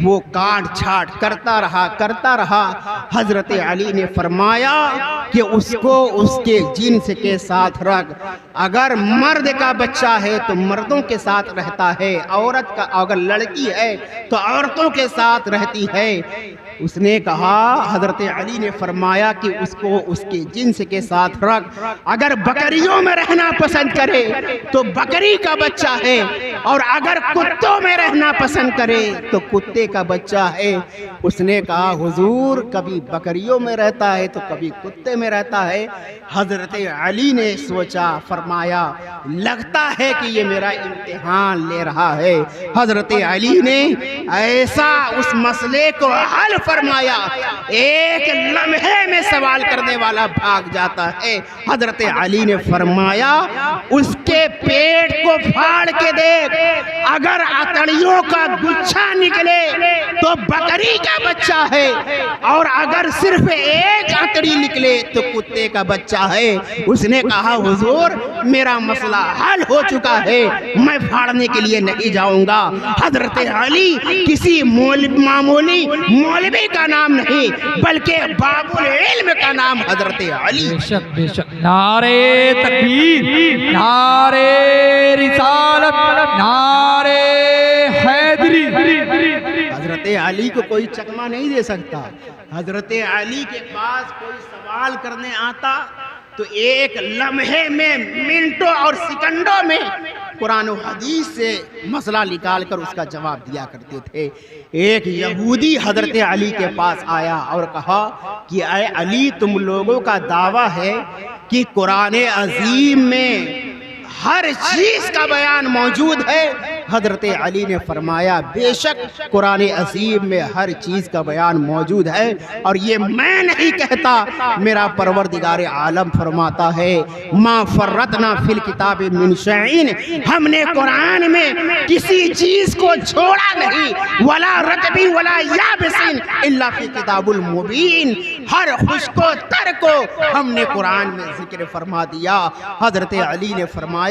S1: वो काट छाट करता रहा। हजरत अली ने फरमाया कि उसको उसके जिन्स के साथ रख। अगर मर्द का बच्चा है तो मर्दों के साथ रहता है, औरत का अगर लड़की है तो औरतों के साथ रहती है। उसने कहा हजरत अली ने फरमाया कि उसको उसके जिन्स के साथ रख। अगर बकरियों में रहना पसंद करे तो बकरी का बच्चा है और अगर कुत्तों में रहना पसंद करे तो कुत्ते का बच्चा है। उसने कहा हुजूर कभी बकरियों में रहता है तो कभी कुत्ते में रहता है। हजरत अली ने सोचा, फरमाया लगता है कि ये मेरा इम्तिहान ले रहा है। हजरत अली ने ऐसा उस मसले को हल फरमाया, एक लम्हे में सवाल करने वाला भाग जाता है। हजरत अली ने फरमाया उसके पेट को फाड़ के देख, अगर अतड़ियों का गुच्छा निकले तो बकरी का बच्चा है और अगर सिर्फ एक अतड़ी निकले तो कुत्ते का बच्चा है। उसने कहा हुजूर मेरा मसला हल हो चुका है, मैं फाड़ने के लिए नहीं जाऊंगा। हजरत अली किसी मामूली मौलवी का नाम नहीं बल्कि बाबुल इल्म का नाम हजरत अली।
S2: बेशक बेशक। नारे तकबीर, नारे रिसालत, नारे हैदरी।
S1: हजरत अली को कोई चकमा नहीं दे सकता। हजरत अली के पास कोई सवाल करने आता तो एक लम्हे में, मिनटों और सेकंडों में कुरान और हदीस से मसला निकाल कर उसका जवाब दिया करते थे। एक यहूदी हजरत अली के पास आया और कहा कि अय अली तुम लोगों का दावा है कि कुरान अजीम में हर चीज का बयान मौजूद है। हजरत अली ने फरमाया बेशक कुरान अजीम में हर चीज का बयान मौजूद है और ये मैं नहीं कहता, मेरा परवरदिगार आलम फरमाता है मा फर्रतना फिल किताब मिन शैइन, हमने कुरान में किसी चीज को छोड़ा नहीं, वला रतबी वला याबिसिन इल्ला फी किताबुल मुबीन, हर खुश्को तर को हमने कुरान में जिक्र फरमा दिया। हजरत अली ने फरमाया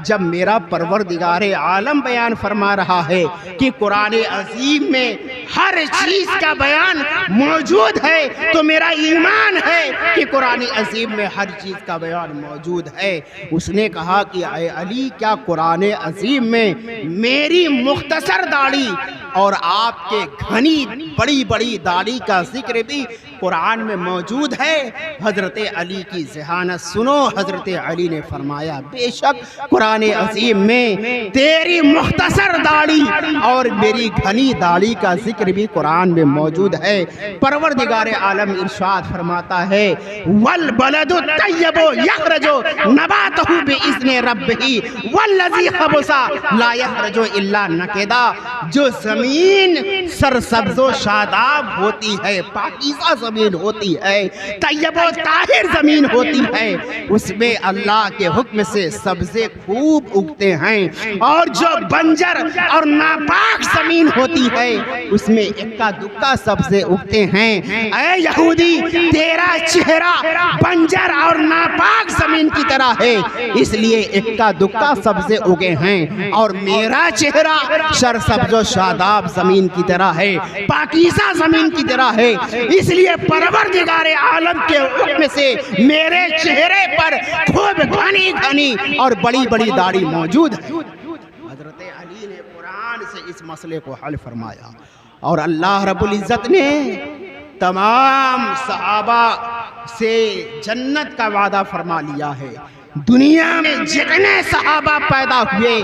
S1: जब मेरा परवरदिगार आलम बयान फरमा रहा है कि कुरान अजीम में हर चीज का बयान मौजूद है तो मेरा ईमान है कि कुरान अजीम में हर चीज का बयान मौजूद है। उसने कहा कि अय अली क्या कुरान अजीम में मेरी मुख्तसर दाढ़ी और आपके घनी बड़ी बड़ी दाढ़ी का जिक्र भी कुरान में मौजूद है? हजरत अली की ज़हानत सुनो। हजरत अली ने फरमाया बेशक कुरान अजीम में तेरी मुख्तसर दाढ़ी और मेरी घनी दाढ़ी का जिक्र भी कुरान में मौजूद है। परवरदिगार आलम इरशाद फरमाता है वल बलदु तय्यबु यखरजु नबातहु बिइज़्नि रब्बिही वल्लज़ी खबुसा ला यखरजु इल्ला नकिदा, जो जमीन सरसब्ज़ो शादाब होती है, पाकीज़ा ज़मीन होती है, तैयब व ताहिर ज़मीन होती है, उसमें अल्लाह के हुक्म से सब्ज़े खूब उगते हैं। और जो बंजर और नापाक ज़मीन होती है उसमें इक्का दुक्का सब्ज़े उगते हैं। ऐ यहूदी, तेरा चेहरा बंजर और नापाक ज़मीन की तरह है, इसलिए इक्का दुक्का सब्ज़े उगे हैं, और मेरा चेहरा सरसब्ज़ व शादाब ज़मीन की तरह है, पाकीज़ा ज़मीन की तरह है, इसलिए परवरदिगार आलम के हुक्म से मेरे चेहरे पर खूब घनी घनी और बड़ी बड़ी दाढ़ी मौजूद है। हज़रत अली ने कुरान से इस मसले को हल फरमाया, और अल्लाह रब्बुल इज़्ज़त ने तमाम सहाबा से जन्नत का वादा फरमा लिया है। दुनिया में जितने सहाबा पैदा हुए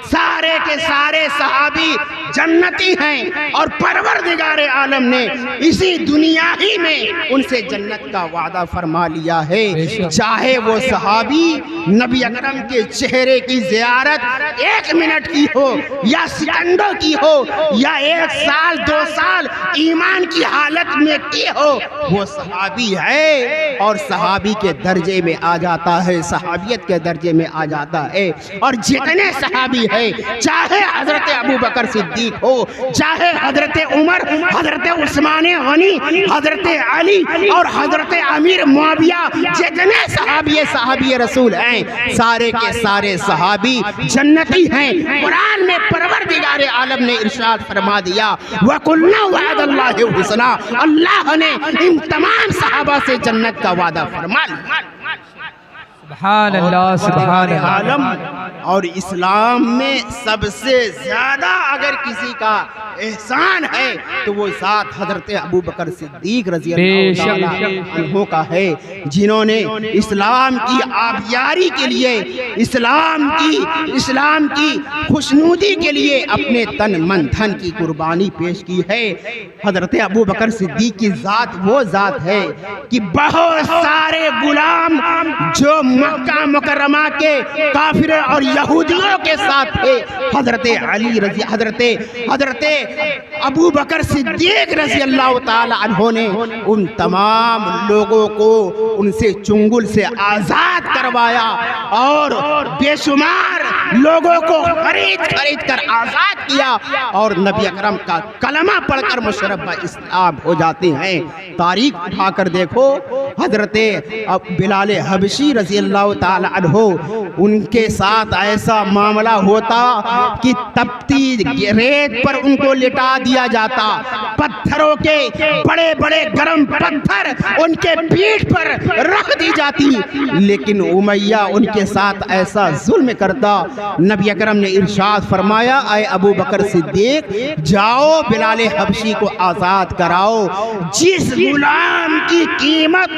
S1: सारे के सारे सहाबी जन्नती हैं, और परवरदिगार आलम ने इसी दुनिया ही में उनसे जन्नत का वादा फरमा लिया है। चाहे वो सहाबी नबी अकरम के चेहरे की ज़ियारत 1 मिनट की हो या सेकंडों की हो या 1 साल 2 साल ईमान की हालत में की हो, वो सहाबी है और सहाबी के दर्जे में आ जाता है, सहाबियत के दर्जे में आ जाता है। और जितने सहाबी है, चाहे हजरत अबू बकर सिद्दीक हो, चाहे हजरत उमर, हजरत उस्मान गनी, हजरत अली और हजरत अमीर मुआविया, जितने सहाबी रसूल हैं, सारे के सारे सहाबी जन्नती हैं। कुरान में परवरदिगार आलम ने इरशाद फरमा दिया, वकुल्ना वअदल्लाहु हुस्ना, अल्लाह ने इन तमाम सहाबा से जन्नत का वादा फरमा लिया।
S2: सुभान अल्लाह, सुभान
S1: आलम। और इस्लाम में सबसे ज़्यादा अगर किसी का एहसान है तो वो ज़ात हज़रत अबू बकर सिद्दीक रज़ी अल्लाह ताला अन्हु का है, जिन्होंने इस्लाम की आबियारी के लिए, इस्लाम की खुशनूदी के लिए अपने तन मन धन की कुर्बानी पेश की है। हज़रत अबू बकर सिद्दीक की ज़ात वो ज़ात है कि बहुत सारे गुलाम जो मक्का मुकर्रमा के काफिर और यहूदियों के साथ थे, हज़रत अबू बकर सिद्दीक रज़ी अल्लाह ताला अन्हु ने उन तमाम लोगों को उनसे चुंगल से आज़ाद करवाया और बेशुमार लोगों को खरीद कर आज़ाद किया, और नबी अकरम का कलमा पढ़कर मुशर्रफ इस्लाम हो जाते हैं। तारीख उठाकर देखो, हज़रत बिलाल हबशी रज़ी अल्लाह ताला अन्हु, उनके साथ ऐसा मामला होता कि तपती रेत पर उनको लिटा दिया जाता, पत्थरों के बड़े बड़े गरम पत्थर उनके पीठ पर रख दी जाती, लेकिन उमैया उनके साथ ऐसा जुल्म करता। नबी अकरम ने इरशाद फरमाया, ऐ अबू बकर सिद्दीक, जाओ बिलाल हबशी को आज़ाद कराओ। जिस गुलाम की कीमत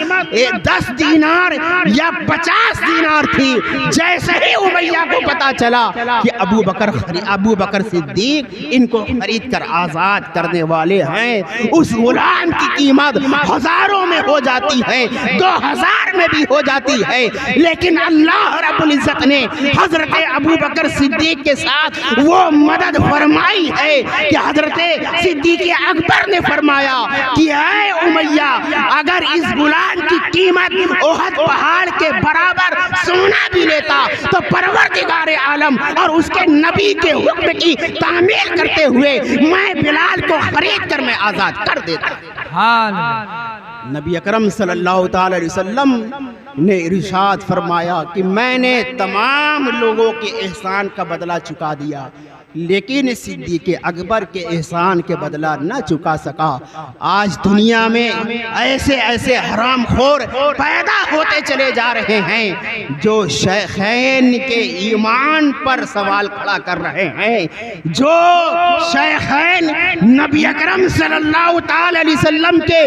S1: 10 दीनार या 50 दीनार थी, जैसे ही उमैया को पता चला कि अबू बकर सिद्दीक इनको खरीद कर आज़ाद करने वाले हैं, उस गुलाम की कीमत हज़ारों में हो जाती है, 2000 में भी हो जाती है। लेकिन अल्लाह रब्बुल इज़्ज़त ने हज़रत अबू बकर सिद्दीक के साथ वो मदद फरमाई है कि हज़रत सिद्दीक अकबर ने फरमाया कि ऐ उमैया, अगर इस गुलाम की कीमत ओहद पहाड़ के बराबर सोना भी लेता तो परवरदिगार आलम और उसके नबी के हुक्म की तामील करते हुए मैं बिलाल को खरीद कर मैं आज़ाद कर देता। नबी अकरम सल्लल्लाहु ताला अलैहि वसल्लम ने इरशाद फरमाया कि मैंने तमाम लोगों के एहसान का बदला चुका दिया, लेकिन सिद्दीक़ अकबर के एहसान के बदला न चुका सका। आज दुनिया में ऐसे ऐसे हरामखोर पैदा होते चले जा रहे हैं जो शेखैन के ईमान पर सवाल खड़ा कर रहे हैं, जो शेखैन नबी अकरम सल्लल्लाहु ताला अलैहि वसल्लम के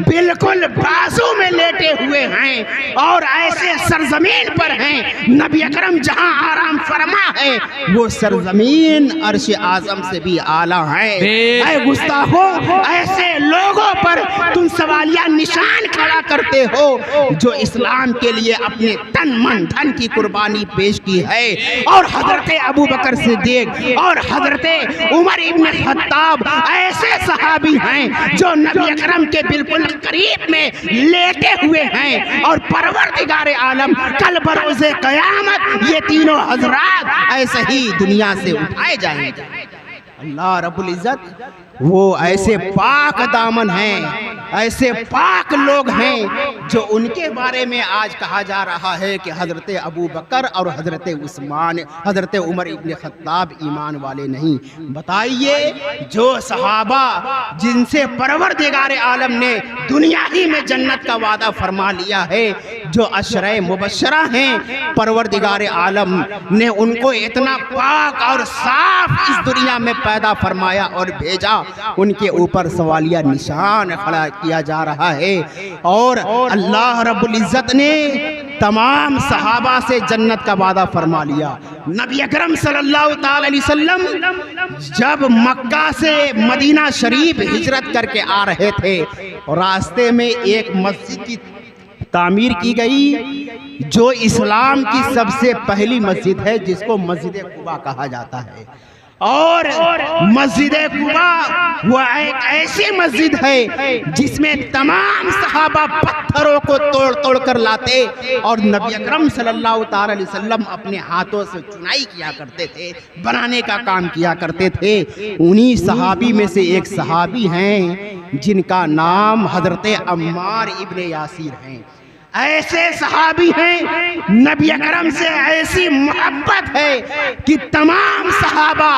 S1: बिल्कुल बाजू में लेटे हुए हैं और ऐसे सरजमीन पर हैं, नबी अकरम जहां आराम फरमा है वो सरजमीन
S3: अर्श आजम से भी आला हैं।
S2: बेशक।
S3: ऐ गुस्ताखो, ऐसे लोगों पर तुम सवालिया निशान खड़ा करते हो जो इस्लाम के लिए अपने तन मन धन की कुर्बानी पेश की है। और हजरत अबू बकर सिद्दीक और हजरत उमर इब्न खत्ताब ऐसे सहाबी हैं जो नबी अकरम के बिल्कुल करीब में लेटे हुए हैं। और परवरदिगार आलम कल बरोज़े क़यामत ये तीनों हजरात ऐसे ही दुनिया से उठाए जाएंगे। अल्लाह रब्बुल इज़्ज़त वो ऐसे पाक दामन हैं, ऐसे पाक लोग हैं जो उनके बारे में आज कहा जा रहा है कि हज़रत अबू बकर और हज़रत उस्मान, हज़रत उमर इब्न खत्ताब ईमान वाले नहीं। बताइए, जो सहाबा जिनसे परवरदिगार आलम ने दुनिया ही में जन्नत का वादा फरमा लिया है, जो अशरे मुबशरा हैं, परवरदिगार आलम ने उनको इतना पाक और साफ इस दुनिया में पैदा फरमाया और भेजा, उनके ऊपर सवालिया निशान खड़ा किया जा रहा है। और अल्लाह रब्बुल इज़्ज़त ने तमाम सहाबा से जन्नत का वादा फरमा लिया। नबी अकरम सल्लल्लाहु ताला अलैहि वसल्लम जब मक्का से मदीना शरीफ हिजरत करके आ रहे थे, रास्ते में एक मस्जिद की तामीर की गई जो इस्लाम की सबसे पहली मस्जिद है, जिसको मस्जिद कुबा कहा जाता है। और मस्जिद कुबा वो एक ऐसी मस्जिद है जिसमें तमाम सहाबा पत्थरों को तोड़ तोड़ कर लाते और नबी अकरम सल्लल्लाहु ताला अलैहि वसल्लम अपने हाथों से चुनाई किया करते थे, बनाने का काम किया करते थे। उन्हीं सहाबी में से एक सहाबी हैं जिनका नाम हजरत अम्मार इब्ने यासिर हैं। ऐसे सहाबी हैं, नबी अकरम से ऐसी मोहब्बत है कि तमाम सहाबा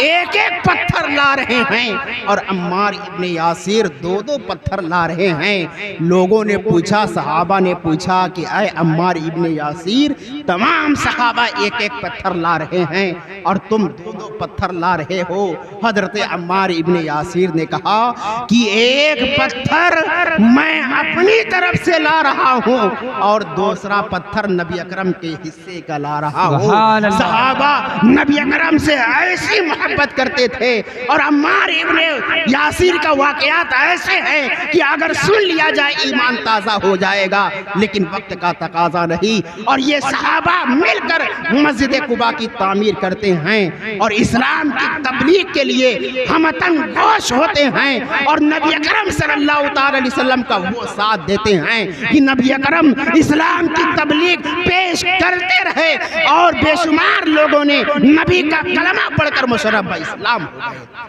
S3: एक एक पत्थर ला रहे हैं और अम्मार इब्ने यासिर दो दो पत्थर ला रहे हैं। लोगों ने पूछा, सहाबा ने पूछा कि ऐ अम्मार इब्ने यासिर, तमाम सहाबा एक एक पत्थर ला रहे हैं और तुम दो दो पत्थर ला रहे हो। हजरत अम्मार इब्ने यासिर ने कहा कि एक पत्थर मैं अपनी तरफ से ला रहा हूँ और दूसरा पत्थर नबी अकरम के हिस्से का ला रहा हूँ। सहाबा नबी अकरम से ऐसी मोहब्बत करते थे और अम्मार इब्ने यासिर का वाकयात ऐसे हैं कि अगर सुन लिया जाए ईमान ताज़ा हो जाएगा, लेकिन वक्त का तकाजा नहीं। और ये सहाबा मिलकर मस्जिद कुबा की तामीर करते हैं और इस्लाम की तबलीग के लिए हमतन गोश होते हैं और नबी अकरम सल्लल्लाहु ताला अलैहि वसल्लम का वो साथ देते हैं कि नबी अकरम इस्लाम की तबलीग पेश करते रहे और बेशुमार लोगों ने नबी का कलमा पढ़कर मुशर्रफ इस्लाम हो गए।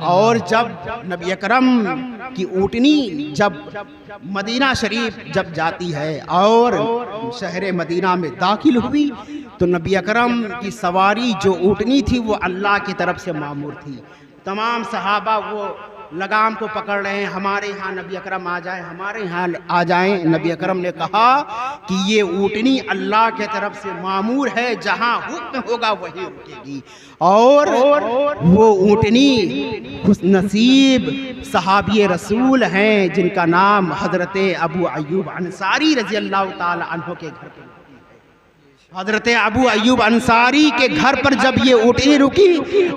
S3: और जब नबी अकरम की ऊँटनी जब मदीना शरीफ जब जाती है और शहर मदीना में दाखिल हुई, तो नबी अकरम की सवारी जो ऊँटनी थी वो अल्लाह की तरफ से मामूर थी। तमाम सहाबा वो लगाम को पकड़ रहे हैं, हमारे यहाँ नबी अकरम आ जाए, हमारे यहाँ आ जाएं। नबी अकरम ने कहा कि ये ऊँटनी अल्लाह के तरफ से मामूर है, जहाँ हुक्म होगा वही रुकेगी। और वो ऊँटनी खुशनसीब सहाबी रसूल हैं जिनका नाम हज़रत अबू अय्यूब अंसारी रज़ी अल्लाह ताला अन्हु के घर पर। हज़रत अबू अय्यूब अंसारी के घर पर जब ये ऊँटनी रुकी,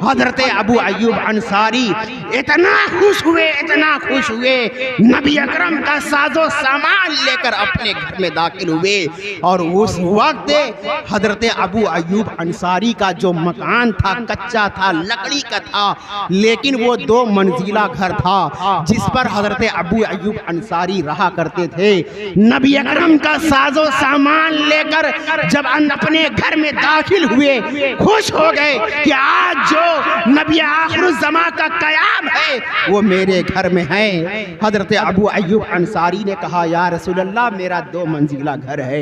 S3: हज़रत अबू अय्यूब अंसारी इतना खुश हुए, इतना खुश हुए, नबी अकरम का साजो सामान लेकर अपने घर में दाखिल हुए। और उस वक्त हज़रत अबू अय्यूब अंसारी का जो मकान था कच्चा था, लकड़ी का था, लेकिन वो 2 मंजिला घर था जिस पर हज़रत अबू अय्यूब अंसारी रहा करते थे। नबी अकरम का साजो सामान लेकर जब अपने घर में दाखिल हुए, खुश हो गए कि आज जो नबी आखिरुज़्ज़मा का क़याम है वो मेरे घर में है। हज़रत अबू अय्यूब अंसारी ने कहा, या रसूल अल्लाह, मेरा 2 मंजिला घर है,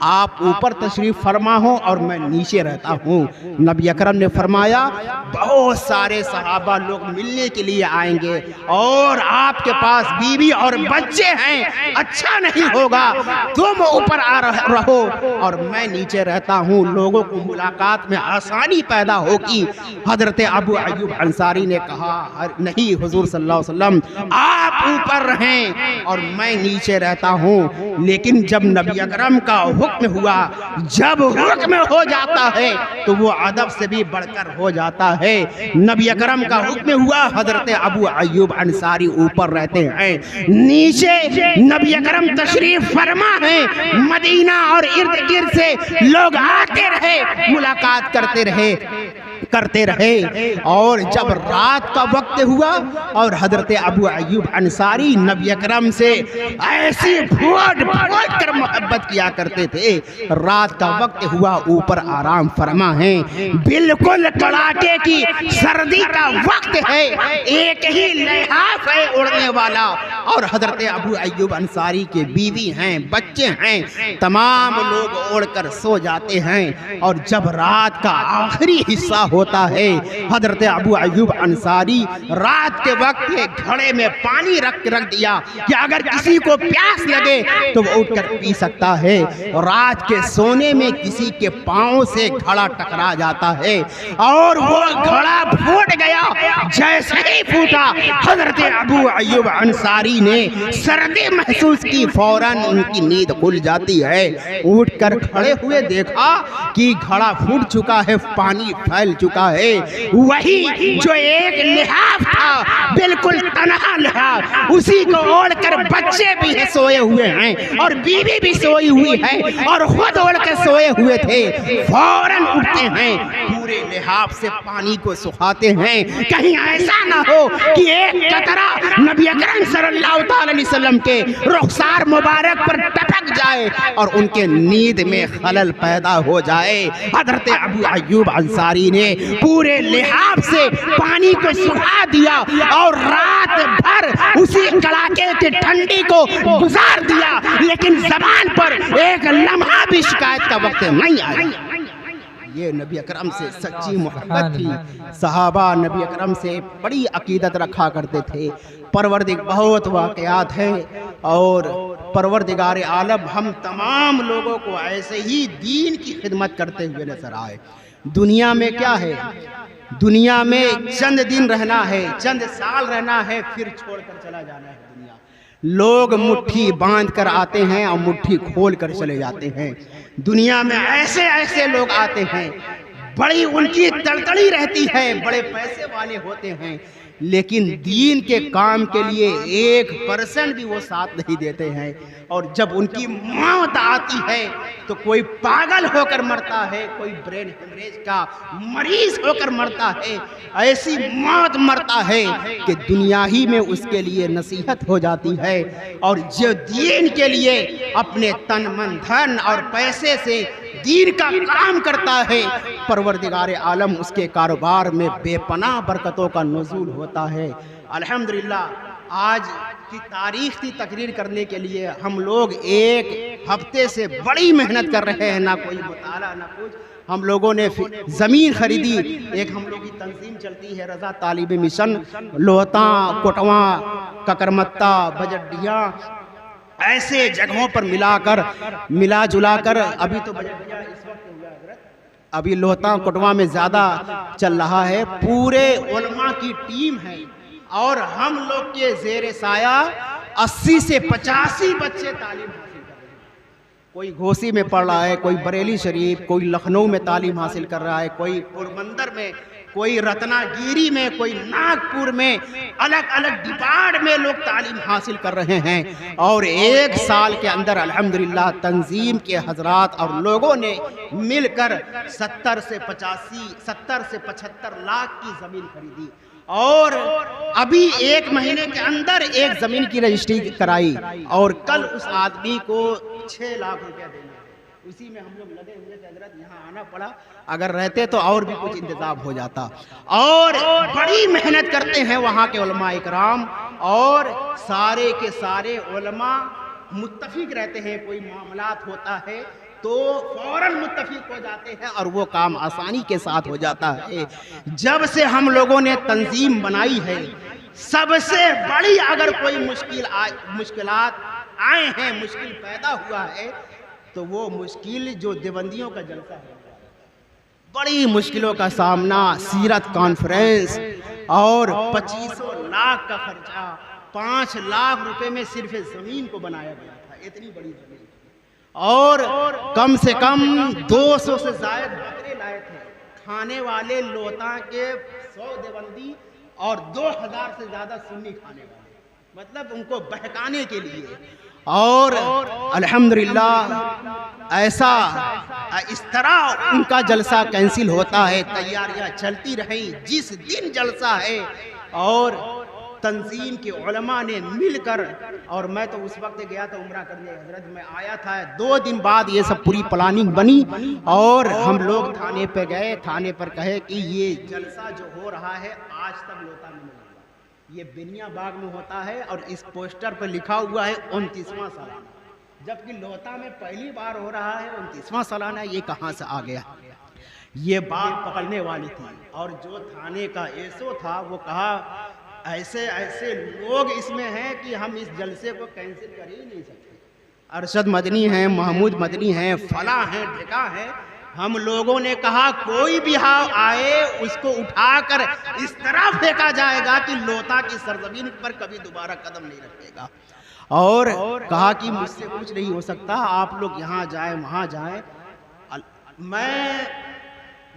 S3: आप ऊपर तशरीफ़ फरमा हो और मैं नीचे रहता हूँ। नबी अकरम ने फरमाया, बहुत सारे सहाबा लोग मिलने के लिए आएंगे और आपके पास बीवी और बच्चे हैं, अच्छा नहीं होगा, तुम ऊपर आ रहो और मैं नीचे रहता हूँ, लोगों को मुलाकात में आसानी पैदा होगी। हज़रत अबू अय्यूब अंसारी ने कहा, नहीं हुजूर सल्लल्लाहु अलैहि वसल्लम, आप ऊपर रहें और मैं नीचे रहता हूँ। लेकिन जब नबी अकरम का हुक्म हुआ। जब हुक्म हो जाता है तो वो अदब से भी बढ़कर हो जाता है। नबी अकरम का हुक्म हुआ, हजरत अबू अय्यूब अंसारी ऊपर रहते हैं, नीचे नबी अकरम तशरीफ फरमा है। मदीना और इर्द गिर्द से लोग आते रहे, मुलाकात करते रहे और जब रात का वक्त हुआ और हजरत अबू अय्यूब अंसारी नबी अकरम से ऐसी फूट कर मोहब्बत किया करते थे। रात का वक्त हुआ, ऊपर आराम फरमा है, बिल्कुल कड़ाके की सर्दी का वक्त है, एक ही लिहाफ है उड़ने वाला और हजरत अबू अय्यूब अंसारी के बीवी हैं, बच्चे हैं, तमाम लोग ओढ़कर सो जाते हैं। और जब रात का आखिरी हिस्सा होता है, हजरत अबू अय्यूब अंसारी रात के वक्त घड़े में पानी रख दिया कि अगर किसी को प्यास लगे तो वो उठकर पी सकता है। रात के सोने में किसी के पांव से घड़ा टकरा जाता है और वो घड़ा फूट गया। जैसे ही फूटा, हजरत अबू अय्यूब अंसारी ने सर्दी महसूस की, फौरन उनकी नींद खुल जाती है। उठकर खड़े हुए देखा कि घड़ा फूट चुका है, पानी फैल चुका है। वही जो एक लिहाफ था, बिल्कुल तन्हा लिहाफ, उसी को ओढ़कर बच्चे भी है सोए हुए हैं और बीवी भी सोई हुई है और खुद ओढ़कर सोए हुए थे। फौरन उठते हैं, पूरे लिहाफ से पानी को सुखाते हैं, कहीं ऐसा ना हो कि एक कतरा नबी अकरम सल्लल्लाहु अलैहि वसल्लम के रुखसार मुबारक पर टपक जाए और उनके नींद में खलल पैदा हो जाए। हजरत अबू अय्यूब अंसारी ने पूरे लिहाफ से पानी को सुखा दिया और रात भर उसी कड़ाके की ठंडी को गुजार दिया, लेकिन ज़बान पर एक लम्हा भी शिकायत का वक्त नहीं आया। ये नबी अकरम से सच्ची मोहब्बत थी। सहाबा नबी अकरम से बड़ी अकीदत रखा करते थे। परवरदिगार, बहुत वाक़यात हैं और परवरदिगार आलम हम तमाम लोगों को ऐसे ही दीन की खिदमत करते हुए नजर आए। दुनिया में क्या है, दुनिया में चंद दिन रहना है, चंद साल रहना है, फिर छोड़कर चला जाना है। दुनिया लोग मुट्ठी बांध कर आते हैं और मुट्ठी खोल कर चले जाते हैं। दुनिया में ऐसे ऐसे लोग आते हैं, बड़ी उनकी तड़तड़ी रहती है, बड़े पैसे वाले होते हैं, लेकिन दीन के काम के लिए 1% भी वो साथ नहीं देते हैं। और जब उनकी मौत आती है तो कोई पागल होकर मरता है, कोई ब्रेन हेमरेज का मरीज होकर मरता है, ऐसी मौत मरता है कि दुनिया ही में उसके लिए नसीहत हो जाती है। और जो दीन के लिए अपने तन मन धन और पैसे से दीन का काम करता है, परवरदिगार आलम उसके कारोबार में बेपनाह बरकतों का नुज़ूल होता है। अल्हम्दुलिल्लाह आज की तारीख की तकरीर करने के लिए हम लोग एक हफ्ते से बड़ी मेहनत कर रहे हैं, ना कोई मुताला ना कुछ। हम लोगों ने ज़मीन खरीदी, एक हम लोग की तंजीम चलती है रज़ा तालिब मिशन, लोहता, कोटवा, ककरमत्ता, बजटिया, ऐसे जगहों पर मिला जुला कर अभी तो बजटिया इस वक्त हुआ है, अभी लोहता कोटवा में ज़्यादा चल रहा है। पूरे उलमा की टीम है और हम लोग के ज़ेरे साया 80 से 85 बच्चे तालीम हासिल कर रहे हैं। कोई घोसी में पढ़ रहा है, कोई बरेली शरीफ, कोई लखनऊ में तालीम हासिल कर रहा है, कोई पोरबंदर में, कोई रत्नागिरी में, कोई नागपुर में, अलग अलग डिपार्ट में लोग तालीम हासिल कर रहे हैं। और एक साल के अंदर अल्हम्दुलिल्लाह तंजीम के हजरात और लोगों ने मिलकर 70 से 75 लाख की ज़मीन खरीदी और अभी 1 महीने के अंदर एक ज़मीन की रजिस्ट्री कराई और कल उस आदमी को 6 लाख रुपया देना है। उसी में हम लोग लगे हुए थे, हजरत यहाँ आना पड़ा, अगर रहते तो और भी कुछ इंतजाम हो जाता। और बड़ी मेहनत करते हैं वहाँ के उलमा इकराम और सारे के सारे उलमा मुत्तफिक रहते हैं। कोई मामलात होता है तो फौरन मुत्तफिक हो जाते हैं और वो काम आसानी के साथ हो जाता है। जब से हम लोगों ने तंजीम बनाई है, सबसे बड़ी अगर कोई मुश्किलात आए हैं, मुश्किल पैदा हुआ है, तो वो मुश्किल जो देवबंदियों का जलसा है, बड़ी मुश्किलों का सामना, सीरत कॉन्फ्रेंस और 2500 लाख का खर्चा, 5 लाख रुपए में सिर्फ ज़मीन को बनाया गया था, इतनी बड़ी ज़मीन। और कम से कम 200 से ज़ायद बकरे लाए थे। खाने वाले लोता के 100 देवबंदी और 2000 से ज़्यादा सुन्नी खाने वाले, मतलब उनको बहकाने के लिए। और अल्हम्दुलिल्लाह ऐसा इस तरह उनका जलसा कैंसिल होता है, तैयारियां चलती रही। जिस दिन जलसा है और तंजीम के उलमा ने मिलकर, और मैं तो उस वक्त गया था उम्रा करने, हजरत मैं आया था, 2 दिन बाद ये सब पूरी प्लानिंग बनी और हम लोग थाने पे गए। थाने पर कहे कि ये जलसा जो हो रहा है आज तक लोता में नहीं हुआ, ये बिनिया बाग में होता है और इस पोस्टर पर लिखा हुआ है 29वां सालाना, जबकि लोता में पहली बार हो रहा है 29वां सालाना। ये कहाँ से आ गया? ये बात पकड़ने वाली थी। और जो थाने का एसओ था वो कहा ऐसे ऐसे लोग इसमें हैं कि हम इस जलसे को कैंसिल कर ही नहीं सकते। अरशद मदनी हैं, महमूद मदनी हैं, फला हैं, ढेका हैं। हम लोगों ने कहा कोई भी हाव आए उसको उठाकर इस तरह फेंका जाएगा कि लोता की सरजमीन पर कभी दोबारा कदम नहीं रखेगा। और कहा कि मुझसे कुछ नहीं हो सकता, आप लोग यहाँ जाएं वहाँ जाएं। मैं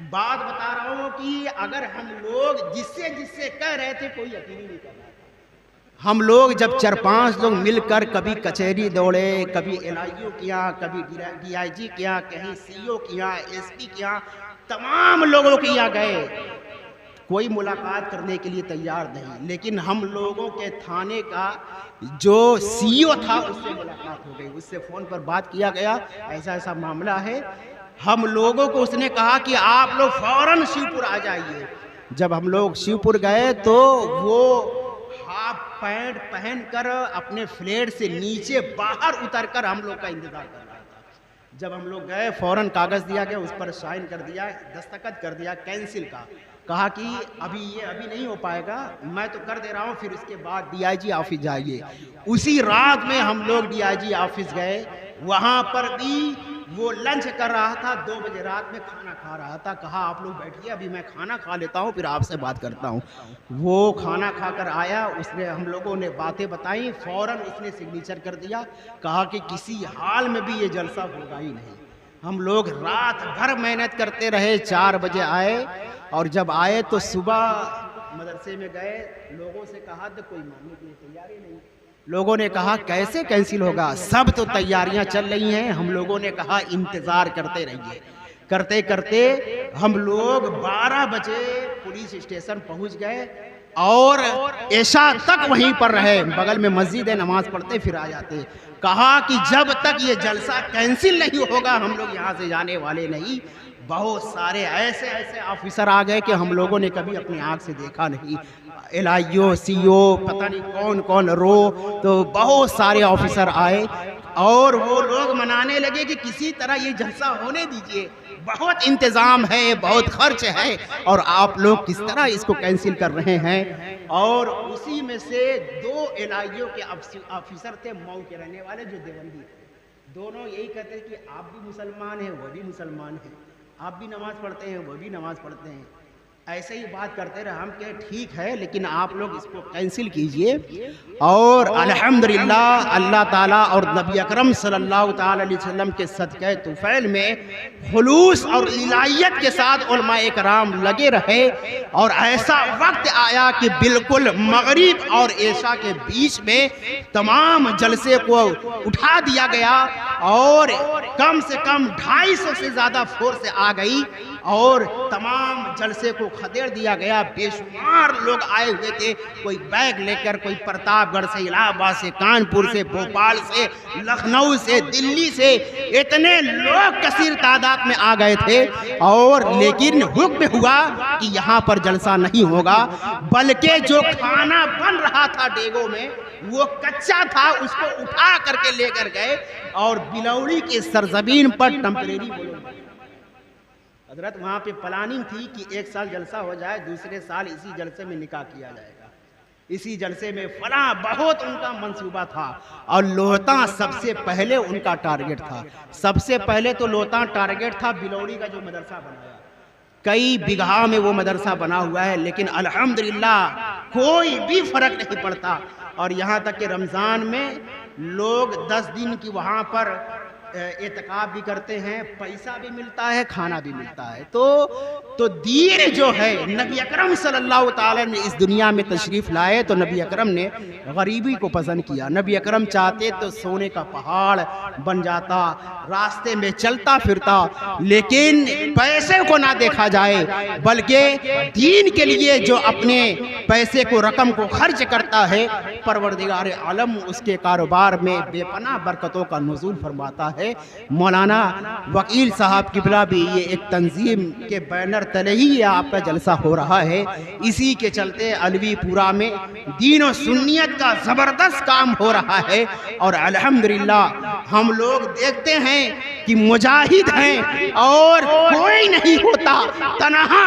S3: बात बता रहा हूँ कि अगर हम लोग जिससे जिससे कह रहे थे कोई यकीन नहीं कर रहा था। हम लोग जब 4-5 लोग मिलकर कभी कचहरी दौड़े, कभी LIO किया, कभी DIG किया, कहीं CO किया, SP किया, तमाम लोगों के यहाँ गए, कोई मुलाकात करने के लिए तैयार नहीं। लेकिन हम लोगों के थाने का जो CO था उससे मुलाकात हो गई, उससे फ़ोन पर बात किया गया, ऐसा ऐसा मामला है। हम लोगों को उसने कहा कि आप लोग फौरन शिवपुर आ जाइए। जब हम लोग शिवपुर गए तो वो हाफ पैंट पहनकर अपने फ्लैट से नीचे बाहर उतरकर हम लोग का इंतजार कर रहा था। जब हम लोग गए फौरन कागज़ दिया गया, उस पर साइन कर दिया, दस्तखत कर दिया कैंसिल का। कहा कि अभी नहीं हो पाएगा, मैं तो कर दे रहा हूँ, फिर इसके बाद DIG ऑफिस जाइए। उसी रात में हम लोग DIG ऑफिस गए। वहाँ पर भी वो लंच कर रहा था, 2 बजे रात में खाना खा रहा था। कहा आप लोग बैठिए, अभी मैं खाना खा लेता हूँ, फिर आपसे बात करता हूँ। वो खाना खाकर आया, उसने हम लोगों ने बातें बताई, फ़ौरन उसने सिग्नेचर कर दिया। कहा कि किसी हाल में भी ये जलसा होगा ही नहीं। हम लोग रात भर मेहनत करते रहे, 4 बजे आए। और जब आए तो सुबह मदरसे में गए, लोगों से कहा तो कोई मानने के लिए तैयार ही नहीं। लोगों ने कहा कैसे कैंसिल होगा, सब तो तैयारियां चल रही हैं। हम लोगों ने कहा इंतज़ार करते रहिए। करते करते हम लोग 12 बजे पुलिस स्टेशन पहुंच गए और ऐशा तक वहीं पर रहे। बगल में मस्जिद है, नमाज पढ़ते फिर आ जाते। कहा कि जब तक ये जलसा कैंसिल नहीं होगा हम लोग यहाँ से जाने वाले नहीं। बहुत सारे ऐसे ऐसे ऑफिसर आ गए कि हम लोगों ने कभी अपनी आँख से देखा नहीं। LIO CO पता नहीं कौन कौन रो, तो बहुत सारे ऑफिसर आए और वो लोग मनाने लगे कि किसी तरह ये जलसा होने दीजिए, बहुत इंतज़ाम है, बहुत खर्च है, और आप लोग किस तरह इसको कैंसिल कर रहे हैं। और उसी में से 2 LIO के ऑफिसर थे, मऊ के रहने वाले, जो देवबंदी थे। दोनों यही कहते हैं कि आप भी मुसलमान हैं, वो भी मुसलमान हैं, आप भी नमाज़ पढ़ते हैं, वो भी नमाज़ पढ़ते हैं। ऐसे ही बात करते रहे। हम कहे ठीक है, लेकिन आप लोग इसको कैंसिल कीजिए। और अल्हम्दुलिल्लाह अल्लाह ताला और नबी अकरम सल्लल्लाहु ताला अलैहि वसल्लम के सदक़े तुफ़ैल में खुलूस और इलाहियत के साथ उलमाए कराम लगे रहे। और ऐसा वक्त आया कि बिल्कुल मगरिब और ऐशा के बीच में तमाम जलसे को उठा दिया गया और कम से कम 250 से ज़्यादा फोर्स आ गई और तमाम जलसे को खदेड़ दिया गया। बेशुमार लोग आए हुए थे, कोई बैग लेकर, कोई प्रतापगढ़ से, इलाहाबाद से, कानपुर से, भोपाल से, लखनऊ से, दिल्ली से, इतने लोग कसीर तादाद में आ गए थे। और लेकिन हुक्म हुआ कि यहाँ पर जलसा नहीं होगा, बल्कि जो खाना बन रहा था डेगों में वो कच्चा था, उसको उठा करके लेकर गए और बिलौड़ी के सरजमीन पर टेम्परेरी हजरत वहाँ पे प्लानिंग थी कि 1 साल जलसा हो जाए, दूसरे साल इसी जलसे में निकाह किया जाएगा, इसी जलसे में फला, बहुत उनका मंसूबा था। और लोहता सबसे पहले उनका टारगेट था। सबसे पहले तो लोहता टारगेट था बिलौड़ी का जो मदरसा बनाया, कई बिगहा में वो मदरसा बना हुआ है, लेकिन अल्हम्दुलिल्लाह कोई भी फर्क नहीं पड़ता। और यहाँ तक कि रमज़ान में लोग 10 दिन की वहाँ पर एतकाब भी करते हैं, पैसा भी मिलता है, खाना भी मिलता है। तो दीन जो है, नबी अकरम सल्लल्लाहु ताला ने इस दुनिया में तशरीफ़ लाए तो नबी अकरम ने गरीबी को पसंद किया। नबी अकरम चाहते तो सोने का पहाड़ बन जाता, रास्ते में चलता फिरता, लेकिन पैसे को ना देखा जाए बल्कि दीन के लिए जो अपने पैसे को, रकम को खर्च करता है, परवरदिगार आलम उसके कारोबार में बेपनाह बरकतों का नुज़ूल फरमाता है। मौलाना वकील साहब किबला भी ये एक तंजीम के बैनर तले ही ये आपका जलसा हो रहा है। इसी के चलते अलवीपुरा में दीन और सुन्नियत का ज़बरदस्त काम हो रहा है और अल्हम्दुलिल्लाह हम लोग देखते हैं कि मुजाहिद हैं और कोई नहीं होता, तनहा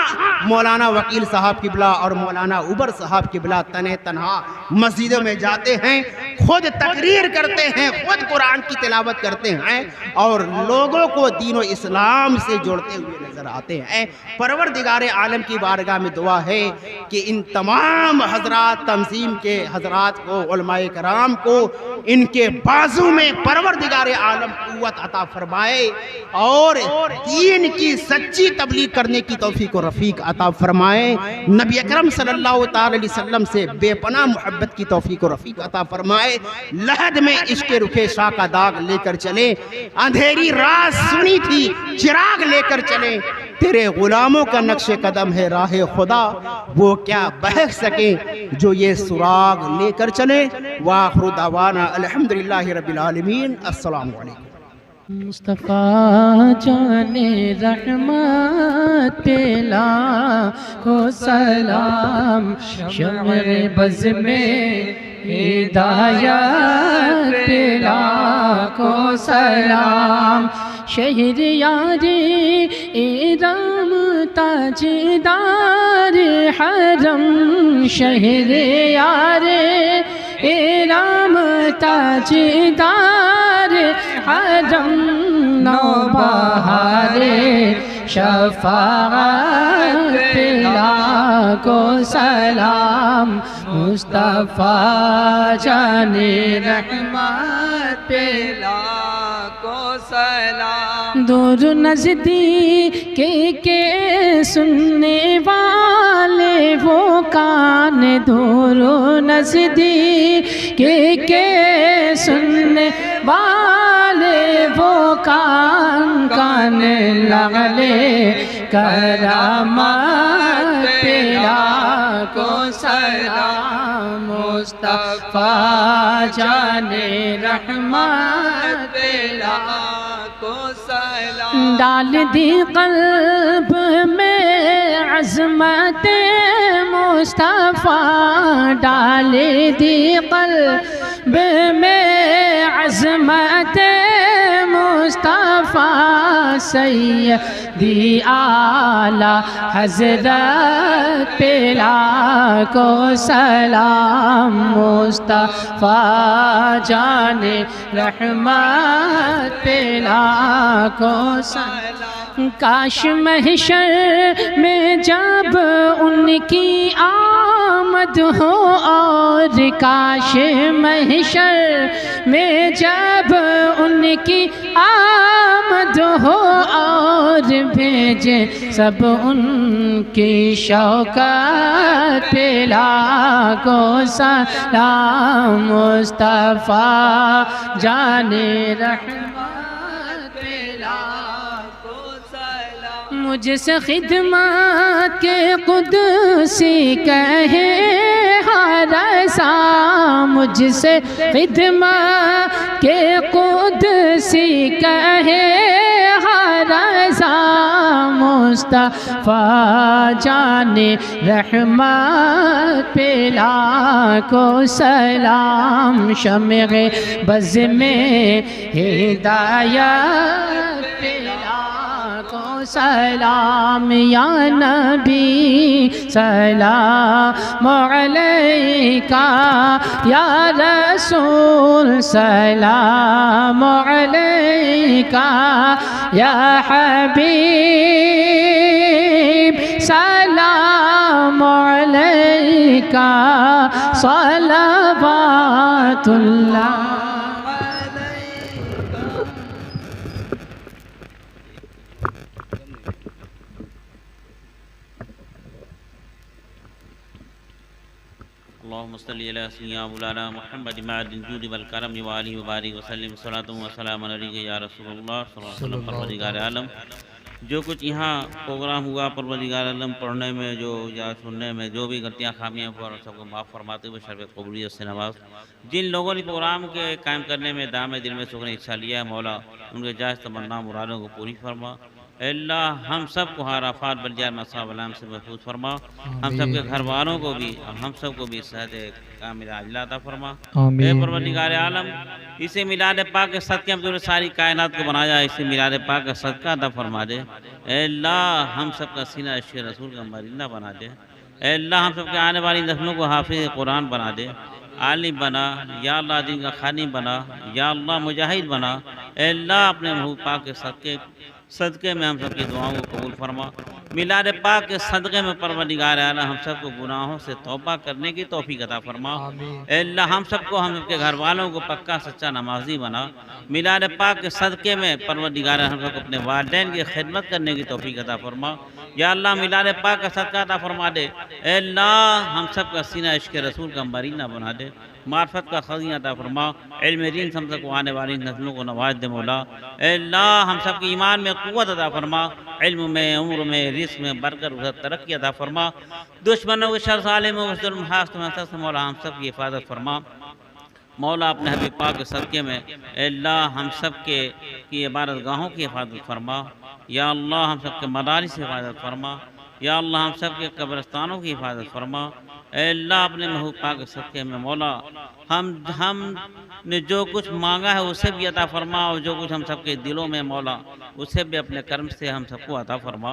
S3: मौलाना वकील साहब किबला और मौलाना उबर साहब किबला तने तनहा मस्जिदों में जाते हैं, खुद तकरीर करते हैं, खुद कुरान की तिलावत करते हैं और लोगों को दीन और इस्लाम से जोड़ते हुए नजर आते हैं। परवरदिगार आलम की बारगाह में दुआ है कि इन तमाम हजरात, तंजीम के हजरात को, उलमाए कराम को इनके बाजू में परवरदिगार आलम कुव्वत अता फरमाए और दीन की सच्ची तबलीग करने की तौफीक और रफीक अता फरमाए। नबी अकरम सल्लल्लाहु अलैहि वसल्लम से बेपनाह मोहब्बत की तौफीक और रफीक अता फरमाए। लहद में इश्क रुखे शाह का दाग लेकर चले, अंधेरी रात सुनी थी चिराग लेकर चले, तेरे गुलामों का नक्शे कदम है राह खुदा, वो क्या बहक सके जो ये सुराग लेकर चले। वाखिरु दावाना अल्हम्दुलिल्लाहि रब्बिल आलमीन। अस्सलामु अलैकुम।
S4: मुस्तफ़ा जाने रहमत पे लाखों सलाम, शम्र बज़ में हिदायत पे लाखों सलाम, शहर यारे इरम ताजदार हरम, शहर यारे इरम ताजदार हरम, नौबहारे शफाअत पे लाखों सलाम, मुस्तफ़ा जाने रहमत पे लाखों सलाम। दूर नज़दीक के सुनने वाले वो कान, दूर नज़दीक के सुनने वाले वो कान, कान लगले करामत पे लाखों सलाम, मुस्तफ़ा जाने रहमत पे लाखों सलाम। डाल दी क़ल्ब में अज़मत मुस्तफ़ा, डाल दी क़ल्ब में अज़मत मुस्तफ़ा, सैयदी आला हज़रत पे लाखों सलाम, मुस्तफ़ा जाने रहमत पे लाखों सलाम। काश महशर में जब उनकी आमद हो, और काश महशर में जब उनकी आमद हो, और भेजे सब उनकी शौकत पे लाखों सलाम, मुस्तफ़ा जाने रहमत पे लाखों सलाम। मुझसे खिदमत के कुदसी कहे हर सा, मुझसे खिदमत के कुदसी कहे हर सा, मुस्तफ़ा जाने रहमत पे लाखों सलाम, शम्र बज़ में हिदायत पे लाखों सलाम। या नबी सलाम अलैका, या रसूल सलाम अलैका, या हबीब सलाम अलैका, सलवातुल्लाह अलैका।
S5: अल्लाहुम्मा सल्ली अला सय्यिदिना मौलाना मुहम्मद मअदिन जुद वल करम व आलिहि व बारिक व सल्लिम सलातु व सलाम अलैका या रसूलुल्लाह सल्लल्लाहु अलैहि वसल्लम। परवरदिगार आलम, जो कुछ यहाँ प्रोग्राम हुआ परवरदिगार आलम, पढ़ने में जो या सुनने में जो भी गलतियाँ खामियाँ पर सबको माफ़ फरमाते हुए शर्फ कबूलियत से नवाज। जिन लोगों ने प्रोग्राम के कायम करने में दाम दिल में सुखने हिस्सा लिया है, मौला उनके जायज़ तमन्ना मुरादों को पूरी फरमा। अल्लाह हम सब को हाराफात बलजार मसावलाम से महफूज फरमा। हम सब के घर वालों को भी और हम सब को भी सेहत कामिल आजिला अता फरमा। ए परवरदिगार आलम, इसे मिलाद पाक के सदक़े हम जो सारी कायनात को बनाया, इसे मिलाद पाक का सदका अता फरमा दे। अल्लाह हम सब का सीना इश्क़ रसूल का मरिंदा बना दे। अल्लाह हम सब के आने वाली नस्लों को हाफिज़ कुरान बना दे, आलिम बना, या अल्लाह दिन का खानी बना, या अल्लाह मुजाहिद बना। अल्लाह अपने महबूब पाक के सदक़े में हम सबकी दुआओं को कबूल फरमा। मिलाद पाक के सदक़े में परवरदिगार आला हम सबको गुनाहों से तौबा करने की तौफीक अता फरमा। अल्लाह हम सबको हम सबके घर वालों को पक्का सच्चा नमाजी बना। मिलाद पाक के सदक़े में परवरदिगार हम सबको अपने वालिदैन की खिदमत करने की तौफीक अता फरमा। या अल्लाह मिलाद पाक का सदका अता फरमा दे। अल्लाह हम सब का सीना इश्क़ रसूल का मरीना बना दे। मार्फत का खज़ीना अता फरमा। इल्म दीन हम सबको आने वाली नस्लों को नवाज दे मौला। अल्लाह हम सब की ईमान में क़ुव्वत अता फरमा, इल्म में, उम्र में, रिज़्क़ में बरकत तरक्की अता फरमा। दुश्मनों के शर ज़ालिमों के जुल्म हासद से मौला हम सब की हिफाजत फरमा। मौला अपने हबीब पाक के सदक़े में अल्लाह हम सब के की इबादत गाहों की हिफाजत फरमा। या अल्लाह हम सब के मदारिस से हिफाजत फरमा। या अल्लाह हम सब के कब्रस्तानों की हिफाजत फरमा। अल्लाह अपने महबूब पाक के सदक़े में मौला हम ने जो कुछ मांगा है उसे भी अता फरमा, और जो कुछ हम सबके दिलों में मौला उसे भी अपने कर्म से हम सबको अता फरमा।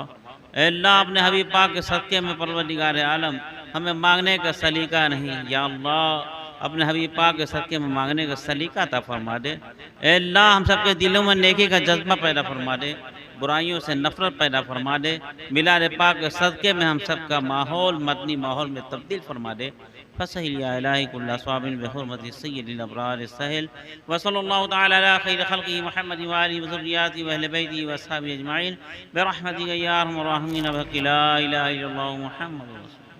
S5: अल्लाह अपने हबीब पाक के सदक़े में परवरदिगार आलम हमें मांगने का सलीका नहीं, या अल्लाह अपने हबीब पाक के सदक़े में मांगने का सलीका अता फरमा दे। अल्लाह हम सबके दिलों में नेकी का जज्बा पैदा फरमा दे, बुराइयों से नफ़रत पैदा फरमा दे। मिलाद पाक के सदक़े में हम सब का माहौल मदनी माहौल में तब्दील फरमा दे। फसहिल या इलाही कुल्ला स्वाबिन बिहुर्मति सय्यिदिल अबरार सहल व सल्लल्लाहु तआला अला खैर खल्क़ि मुहम्मद व आलिहि व ज़ुर्रिय्यतिहि व अहलि बैतिहि व अस्हाबिहि अजमईन बिरहमतिका या अरहमर राहिमीन व ला इलाहा इल्लल्लाहु मुहम्मदुर रसूलुल्लाह।